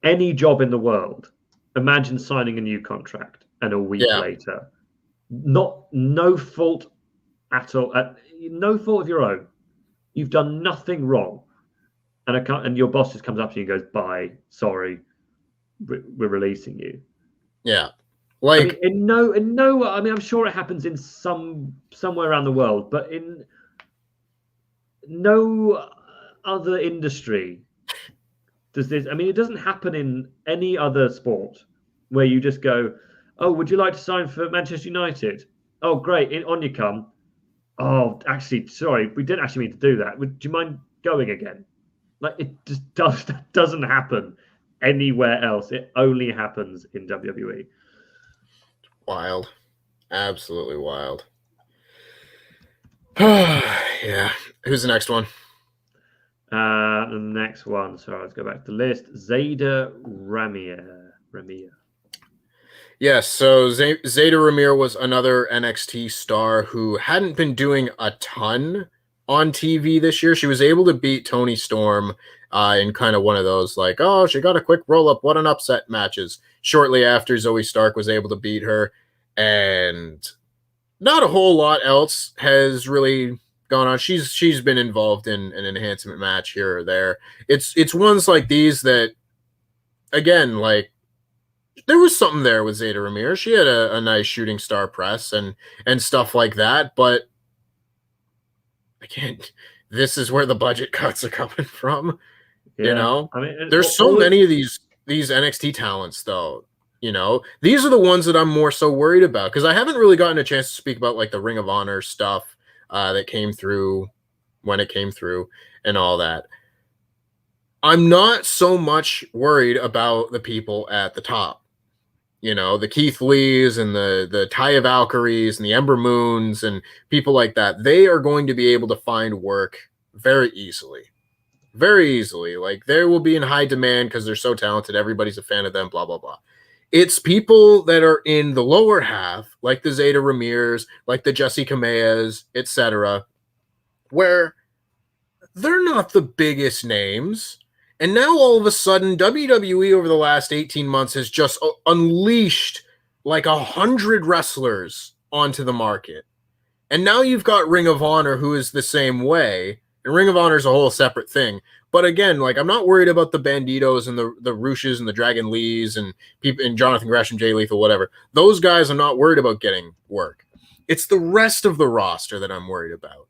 any job in the world, imagine signing a new contract and a week later, no fault at all, no fault of your own. You've done nothing wrong. And your boss just comes up to you and goes, bye, sorry, we're releasing you. Yeah. Like, I mean, I mean, I'm sure it happens in somewhere around the world, but in no other industry does this. I mean, it doesn't happen in any other sport where you just go, "Oh, would you like to sign for Manchester United?" "Oh, great, on you come." "Oh, actually, sorry, we didn't actually mean to do that. Would you mind going again?" Like, it just doesn't happen anywhere else. It only happens in WWE. Wild. Absolutely wild. Yeah. Who's the next one? The next one. Sorry, let's go back to the list. Zayda Ramir. Yes, so Zayda Ramir was another NXT star who hadn't been doing a ton on TV this year. She was able to beat Toni Storm in kind of one of those, like, oh, she got a quick roll-up, what an upset matches. Shortly after, Zoe Stark was able to beat her, and not a whole lot else has really gone on. She's been involved in an enhancement match here or there. It's ones like these that, again, like, there was something there with Zayda Ramir. She had a nice shooting star press and stuff like that, but again, this is where the budget cuts are coming from. Yeah. You know, I mean, there's so many of these NXT talents, though. You know, these are the ones that I'm more so worried about, because I haven't really gotten a chance to speak about like the Ring of Honor stuff that came through when it came through and all that. I'm not so much worried about the people at the top. You know, the Keith Lees and the Taya Valkyries and the Ember Moons and people like that. They are going to be able to find work very easily. Very easily. Like, they will be in high demand because they're so talented. Everybody's a fan of them, blah, blah, blah. It's people that are in the lower half, like the Zayda Ramirs, like the Jessi Kameas, etc., where they're not the biggest names. And now all of a sudden, WWE over the last 18 months has just unleashed like 100 wrestlers onto the market. And now you've got Ring of Honor, who is the same way. And Ring of Honor is a whole separate thing. But again, like, I'm not worried about the Banditos and the Rushes and the Dragon Lees and people and Jonathan Gresham, Jay Lethal, whatever. Those guys I'm not worried about getting work. It's the rest of the roster that I'm worried about.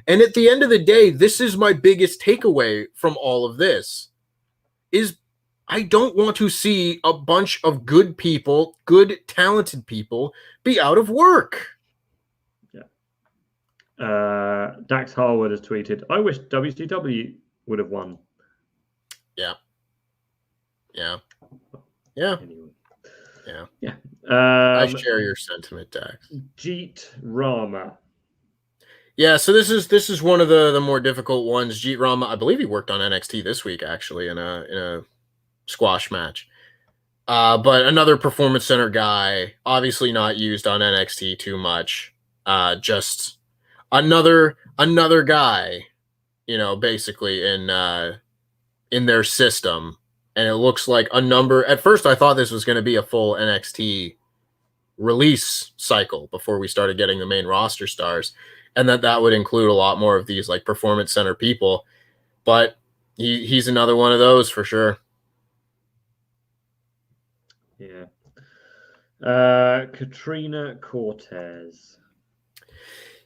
And at the end of the day, this is my biggest takeaway from all of this, is I don't want to see a bunch of good people, good, talented people, be out of work. Yeah. Dax Harwood has tweeted, I wish WCW would have won. Yeah. Anyway. Yeah. I share your sentiment, Dax. Jeet Rama. Yeah, so this is one of the more difficult ones. Jeet Rama, I believe he worked on NXT this week, actually, in a squash match. But another Performance Center guy, obviously not used on NXT too much. Just another guy, you know, basically in their system. And it looks like a number. At first, I thought this was going to be a full NXT release cycle before we started getting the main roster stars, and that would include a lot more of these like Performance Center people. But he's another one of those for sure. Yeah. Katrina Cortez.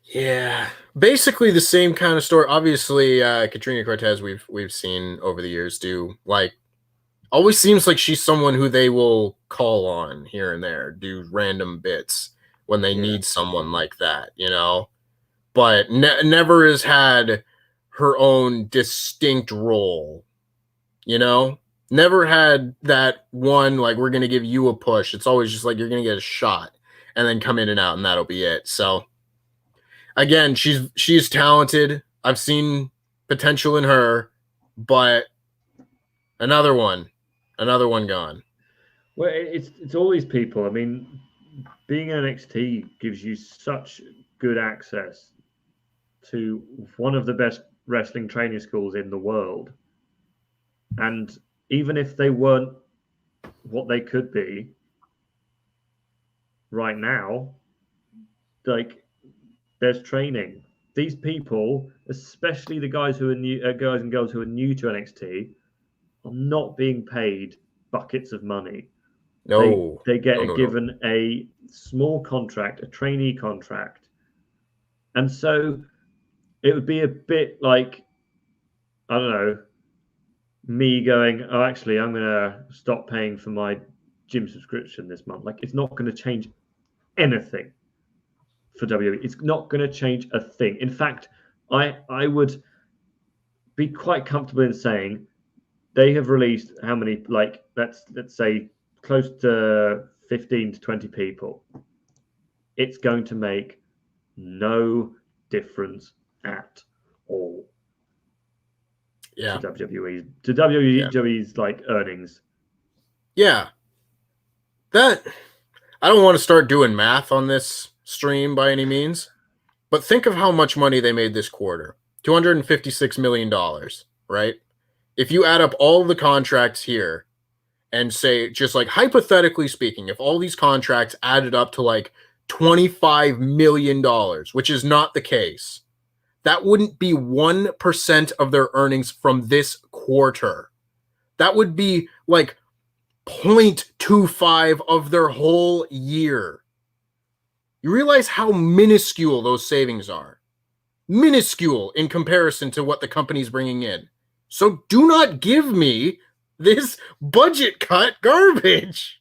Yeah, basically the same kind of story. Obviously, Katrina Cortez we've seen over the years do, like, always seems like she's someone who they will call on here and there, do random bits when they need someone like that, you know. But never has had her own distinct role, you know. Never had that one, like, we're going to give you a push. It's always just like, you're going to get a shot and then come in and out, and that'll be it. So, again, she's talented. I've seen potential in her, but another one gone. Well, it's all these people. I mean, being in NXT gives you such good access to one of the best wrestling training schools in the world. And even if they weren't what they could be right now, like there's training. These people, especially the guys who are new, guys and girls who are new to NXT, are not being paid buckets of money. No, they get no. given a small contract, a trainee contract, and so it would be a bit like, I don't know, me going, oh, actually, I'm going to stop paying for my gym subscription this month. Like, it's not going to change anything for WWE. It's not going to change a thing. In fact, I would be quite comfortable in saying they have released how many, like, let's say close to 15 to 20 people. It's going to make no difference at all. Yeah. To WWE's like earnings. Yeah. That, I don't want to start doing math on this stream by any means, but think of how much money they made this quarter. $256 million, right? If you add up all the contracts here and say, just like hypothetically speaking, if all these contracts added up to like $25 million, which is not the case, that wouldn't be 1% of their earnings from this quarter. That would be like 0.25 of their whole year. You realize how minuscule those savings are? Minuscule in comparison to what the company's bringing in. So do not give me this budget cut garbage.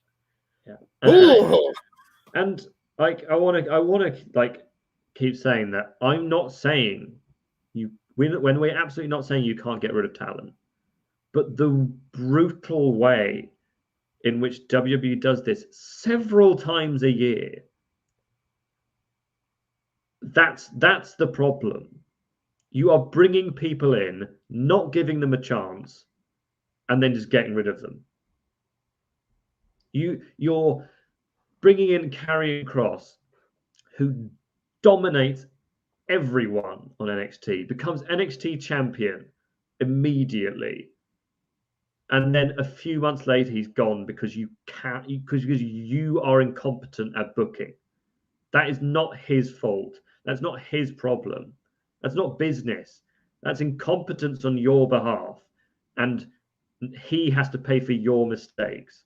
Yeah. And like I want to like keep saying that I'm not saying when we're absolutely not saying you can't get rid of talent, but the brutal way in which WWE does this several times a year, that's the problem. You are bringing people in, not giving them a chance, and then just getting rid of them. You're bringing in Karrion Kross, who dominates everyone on NXT, becomes NXT champion immediately, and then a few months later he's gone because you are incompetent at booking. That is not his fault. That's not his problem. That's not business. That's incompetence on your behalf, and he has to pay for your mistakes.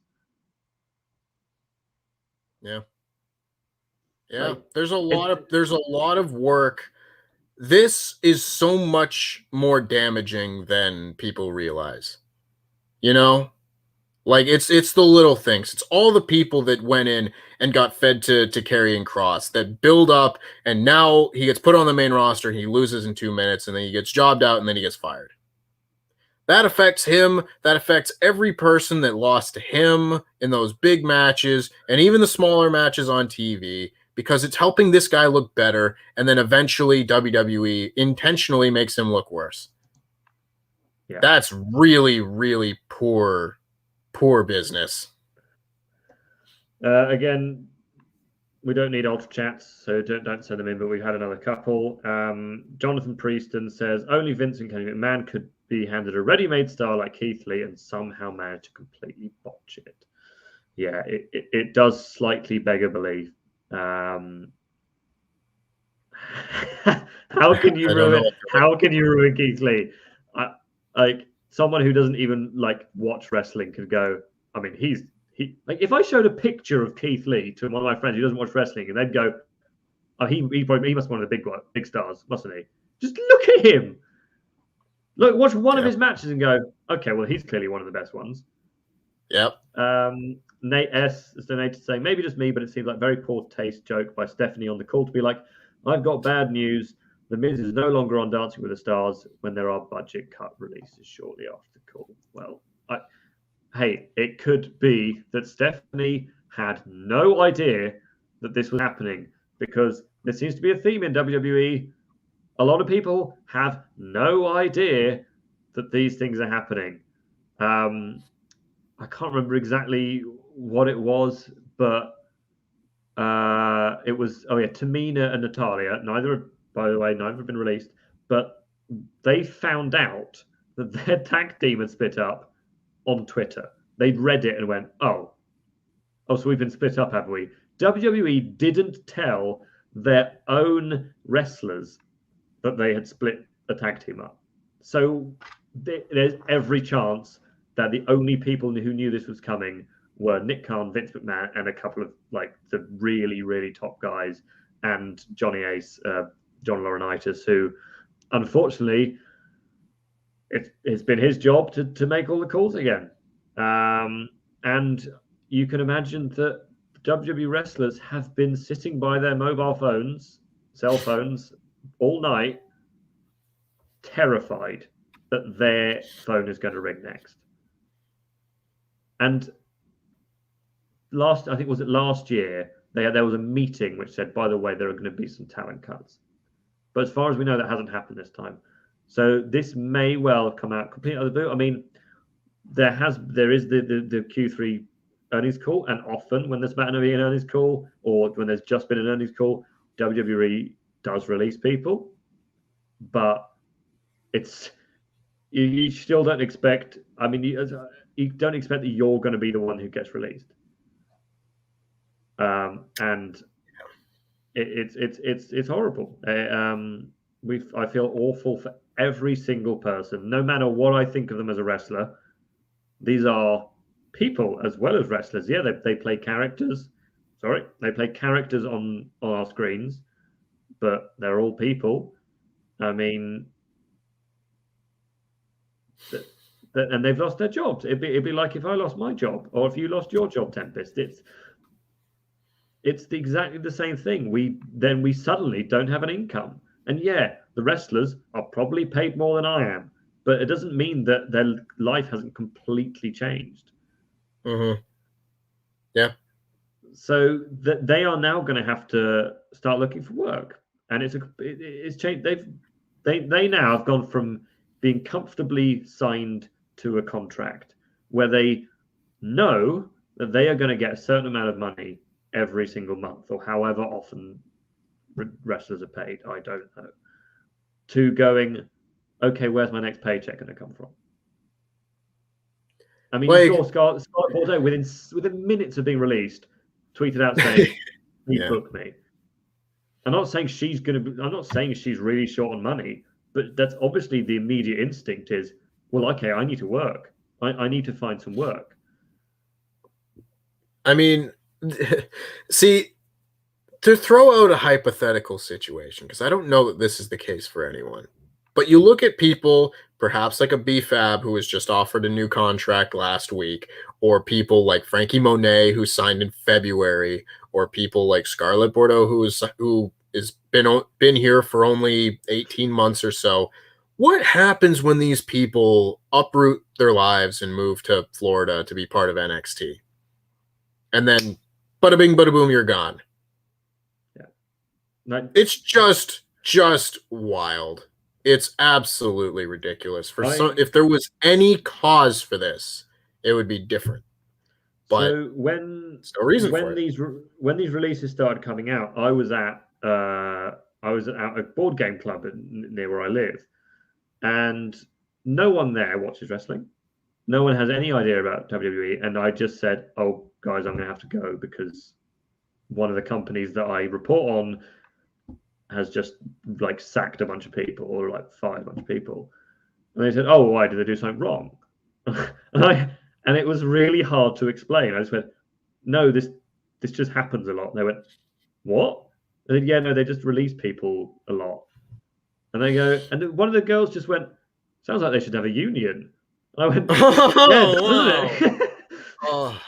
Yeah. There's a lot of work. This is so much more damaging than people realize. You know? Like it's the little things. It's all the people that went in and got fed to Karrion Kross that build up, and now he gets put on the main roster, he loses in 2 minutes, and then he gets jobbed out, and then he gets fired. That affects him. That affects every person that lost to him in those big matches and even the smaller matches on TV, because it's helping this guy look better, and then eventually WWE intentionally makes him look worse. Yeah. That's really, really poor business. Again, we don't need ultra chats, so don't send them in, but we've had another couple. Jonathan Prieston says, only Vincent McMahon could be handed a ready-made star like Keith Lee and somehow manage to completely botch it. Yeah, it does slightly beg a belief. How can you ruin Keith Lee? Like someone who doesn't even like watch wrestling could go, I mean, he like if I showed a picture of Keith Lee to one of my friends who doesn't watch wrestling, and they'd go, oh, he must be one of the big stars, mustn't he? Just look at him. Look, watch one of his matches and go, okay, well, he's clearly one of the best ones. Yep. Nate S is donated saying, maybe just me, but it seems like very poor taste joke by Stephanie on the call to be like, I've got bad news. The Miz is no longer on Dancing with the Stars when there are budget cut releases shortly after the call. Well, hey, it could be that Stephanie had no idea that this was happening, because there seems to be a theme in WWE A lot of people have no idea that these things are happening. I can't remember exactly what it was, but it was Tamina and Natalia. By the way, neither have been released, but they found out that their tag team had split up on Twitter. They'd read it and went, oh, so we've been split up, have we? WWE didn't tell their own wrestlers that they had split a tag team up. So there's every chance that the only people who knew this was coming were Nick Khan, Vince McMahon, and a couple of like the really, really top guys, and Johnny Ace, John Laurinaitis, who unfortunately it's been his job to make all the calls again. And you can imagine that WWE wrestlers have been sitting by their mobile phones, cell phones, all night, terrified that their phone is going to ring next. And last year, there was a meeting which said, by the way, there are going to be some talent cuts. But as far as we know, that hasn't happened this time. So this may well come out completely out of the blue. I mean, there is the Q3 earnings call, and often when there's about to be an earnings call, or when there's just been an earnings call, WWE does release people. But you still don't expect. I mean, you don't expect that you're going to be the one who gets released. And it's horrible. I feel awful for every single person, no matter what I think of them as a wrestler. These are people as well as wrestlers. Yeah, they play characters. They play characters on our screens, but they're all people. I mean, and they've lost their jobs. It'd be like if I lost my job, or if you lost your job, Tempest. It's exactly the same thing. We suddenly don't have an income. And yeah, the wrestlers are probably paid more than I am, but it doesn't mean that their life hasn't completely changed. Mm-hmm. Yeah. So that they are now going to have to start looking for work, and it's changed. They now have gone from being comfortably signed to a contract where they know that they are going to get a certain amount of money every single month, or however often wrestlers are paid, I don't know, to going, okay, where's my next paycheck going to come from? I mean, you saw Scarlett Bordeaux within minutes of being released, tweeted out saying, "Please book me." I'm not saying she's really short on money, but that's obviously the immediate instinct is, well, okay, I need to work. I need to find some work. I mean, see, to throw out a hypothetical situation, because I don't know that this is the case for anyone, but you look at people, perhaps like a BFAB who was just offered a new contract last week, or people like Frankie Monet who signed in February, or people like Scarlett Bordeaux who has been here for only 18 months or so. What happens when these people uproot their lives and move to Florida to be part of NXT? And then, bada bing, bada boom, you're gone. Yeah, it's just wild. It's absolutely ridiculous. If there was any cause for this, it would be different. But so when these releases started coming out, I was at a board game club near where I live, and no one there watches wrestling. No one has any idea about WWE, and I just said, "Oh, guys, I'm going to have to go because one of the companies that I report on has just like sacked a bunch of people or like fired a bunch of people." And they said, "Oh, why? Did they do something wrong?" and it was really hard to explain. I just went, "No, this just happens a lot." And they went, "What?" And then, "Yeah, no, they just release people a lot." And they go, and one of the girls just went, "Sounds like they should have a union." And I went, "Yeah, doesn't it?"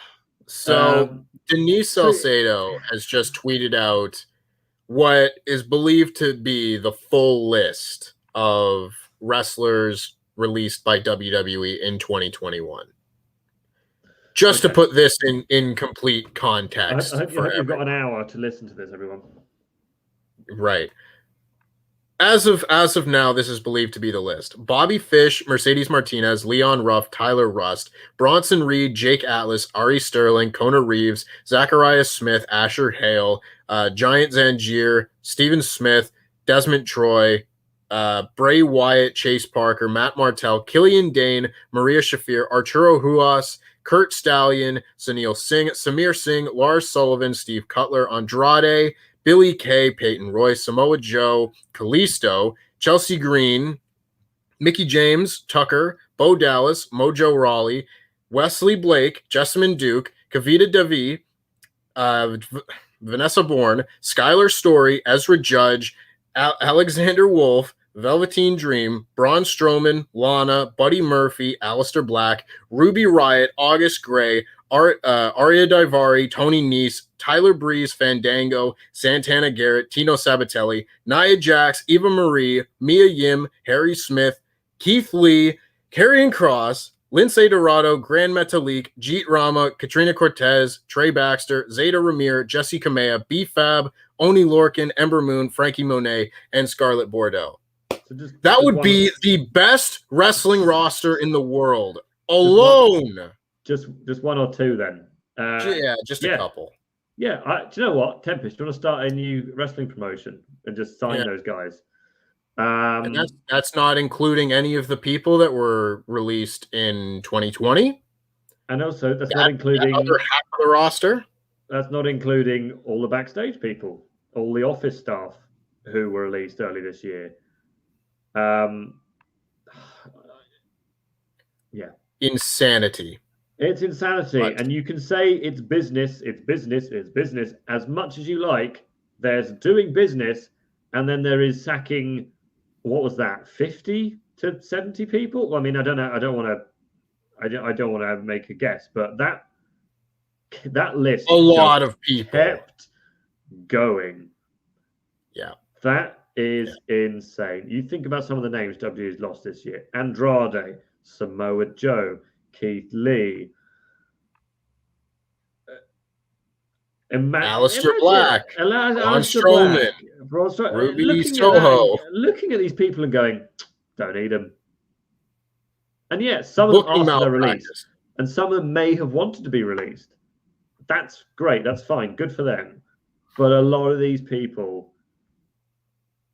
So Denise Salcedo has just tweeted out what is believed to be the full list of wrestlers released by WWE in 2021. Just to put this in complete context. I hope you've got an hour to listen to this, everyone. Right. As of now, this is believed to be the list. Bobby Fish, Mercedes Martinez, Leon Ruff, Tyler Rust, Bronson Reed, Jake Atlas, Ari Sterling, Kona Reeves, Zachariah Smith, Asher Hale, Giant Zangier, Steven Smith, Desmond Troy, Bray Wyatt, Chase Parker, Matt Martell, Killian Dane, Maria Shafir, Arturo Huas, Kurt Stallion, Sunil Singh, Samir Singh, Lars Sullivan, Steve Cutler, Andrade, Billy Kay, Peyton Royce, Samoa Joe, Kalisto, Chelsea Green, Mickey James, Tucker, Bo Dallas, Mojo Rawley, Wesley Blake, Jessamine Duke, Kavita Devi, Vanessa Bourne, Skylar Story, Ezra Judge, Alexander Wolf, Velveteen Dream, Braun Strowman, Lana, Buddy Murphy, Alistair Black, Ruby Riott, August Gray, Arya Daivari, Tony Nese, Tyler Breeze, Fandango, Santana Garrett, Tino Sabatelli, Nia Jax, Eva Marie, Mia Yim, Harry Smith, Keith Lee, Karrion Kross, Lindsay Dorado, Grand Metalik, Jeet Rama, Katrina Cortez, Trey Baxter, Zeta Ramir, Jesse Kamea, B-Fab, Oni Lorcan, Ember Moon, Frankie Monet, and Scarlett Bordeaux. So that would be the best wrestling roster in the world alone. Just one or two then. Just a couple. Yeah, do you know what, Tempest? Do you want to start a new wrestling promotion and just sign those guys? And that's not including any of the people that were released in 2020. And also, that's not including that other half of the roster. That's not including all the backstage people, all the office staff who were released early this year. Insanity. It's insanity. Right. And you can say it's business as much as you like. There's doing business, and then there is sacking, what was that, 50 to 70 people? Well, I mean, I don't know. I don't want to make a guess, but that list, a lot of people kept going. Yeah. That is insane. You think about some of the names WWE's lost this year. Andrade, Samoa Joe, Keith Lee, Alistair Black, Braun Strowman, Ruby Soho. Looking at these people and going, don't need them. And yet, some of them asked for their release, and some of them may have wanted to be released. That's great. That's fine. Good for them. But a lot of these people,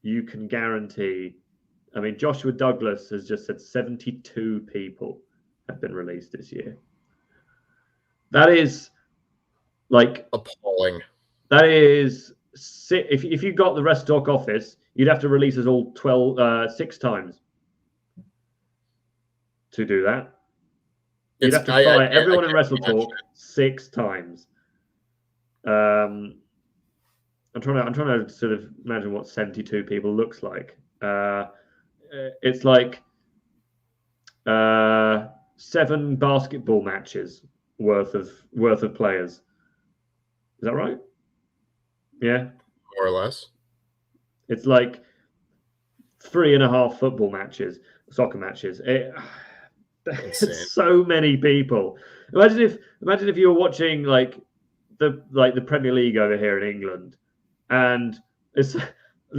you can guarantee. I mean, Joshua Douglas has just said 72 people have been released this year. That is like appalling. That is, if you got the WrestleTalk office, you'd have to release us all 6 times to do that. You'd have to fire everyone in WrestleTalk 6 times. I'm trying to sort of imagine what 72 people looks like. It's like 7 basketball matches worth of players. Is that right? Yeah, more or less. It's like 3.5 football matches, soccer matches. It's so many people. Imagine if you were watching like the Premier League over here in England, and they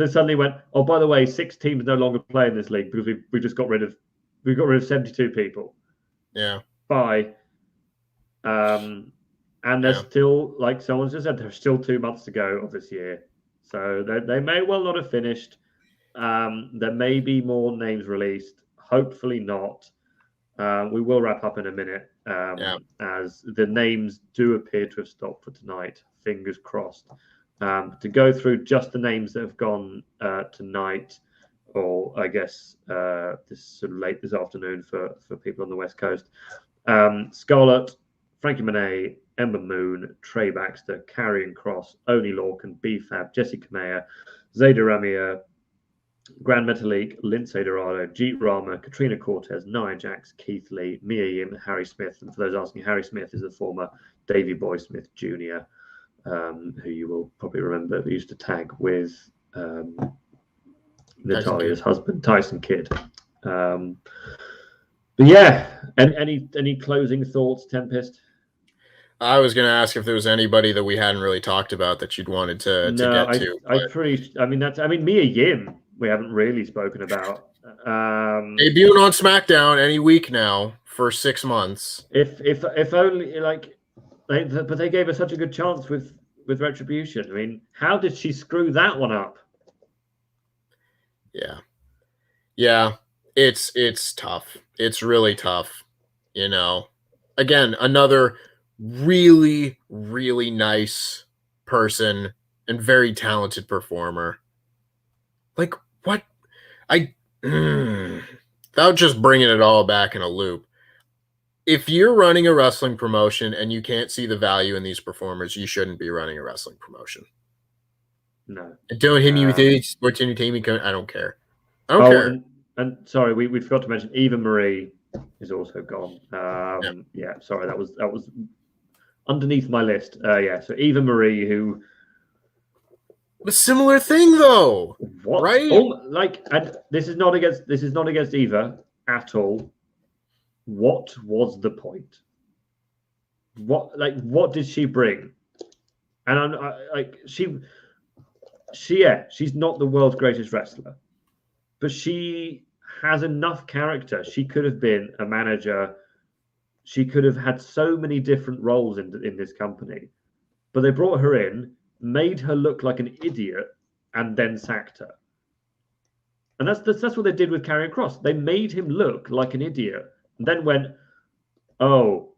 suddenly went, oh, by the way, 6 teams no longer play in this league because we just got rid of 72 people. Yeah. Bye. And there's still, like someone just said, there's still 2 months to go of this year. So they may well not have finished. There may be more names released. Hopefully not. We will wrap up in a minute as the names do appear to have stopped for tonight. Fingers crossed. To go through just the names that have gone tonight, or I guess this sort of late this afternoon for people on the West Coast. Scarlett, Frankie Monet, Ember Moon, Trey Baxter, Karrion Kross, Oni Lorcan, B-Fab, Jesse Kamea, Zayda Ramia, Grand Metalik, Lindsay Dorado, Jeet Rama, Katrina Cortez, Nia Jax, Keith Lee, Mia Yim, Harry Smith. And for those asking, Harry Smith is the former Davey Boy Smith Jr., who you will probably remember, who used to tag with Natalia's husband, Tyson Kidd. But yeah, any closing thoughts, Tempest? I was going to ask if there was anybody that we hadn't really talked about that you'd wanted to get to. Mia Yim. we haven't really spoken about. Debuting on SmackDown any week now for 6 months. If only but they gave her such a good chance with Retribution. I mean, how did she screw that one up? Yeah, it's tough. It's really tough. Again, another really, really nice person and very talented performer. Like, what? Without just bringing it all back in a loop. If you're running a wrestling promotion and you can't see the value in these performers, you shouldn't be running a wrestling promotion. No. Don't hit me with any sports entertainment. I don't care. I don't care. And sorry, we forgot to mention Eva Marie is also gone. Yeah, sorry, that was underneath my list. So Eva Marie, who a similar thing though. What? Right? And this is not against Eva at all. What was the point? What did she bring? And she's not the world's greatest wrestler, but she has enough character. She could have been a manager. She could have had so many different roles in this company, but they brought her in, made her look like an idiot, and then sacked her. And that's what they did with Karrion Kross. They made him look like an idiot, and then went, "Oh,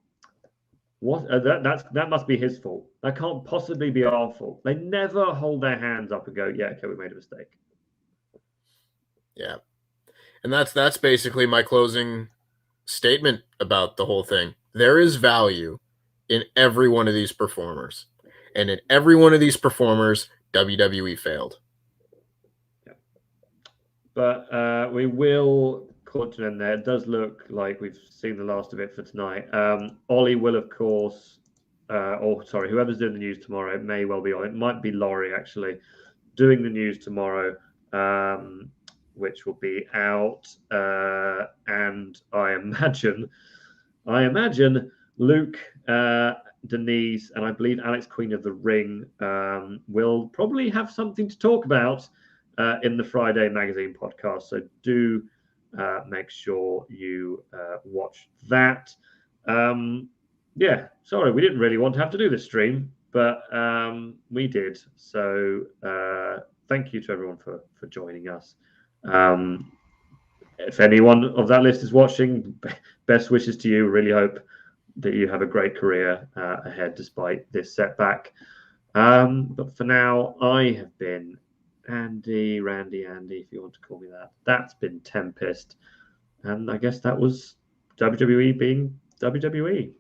what? That must be his fault. That can't possibly be our fault." They never hold their hands up and go, "Yeah, okay, we made a mistake." Yeah, and that's basically my closing statement about the whole thing. There is value in every one of these performers, and in every one of these performers, WWE failed. But we will call it to an end there. It does look like we've seen the last of it for tonight. Ollie will, of course, whoever's doing the news tomorrow, it may well be Ollie. It might be Laurie, actually, doing the news tomorrow, which will be out. And I imagine Luke, Denise, and I believe Alex, Queen of the Ring, will probably have something to talk about in the Friday Magazine podcast. So do make sure you watch that. Sorry, we didn't really want to have to do this stream, but we did. So thank you to everyone for joining us. If anyone of that list is watching, best wishes to you. Really hope that you have a great career ahead despite this setback. But for now, I have been Randy, if you want to call me that. That's been Tempest. And I guess that was WWE being WWE.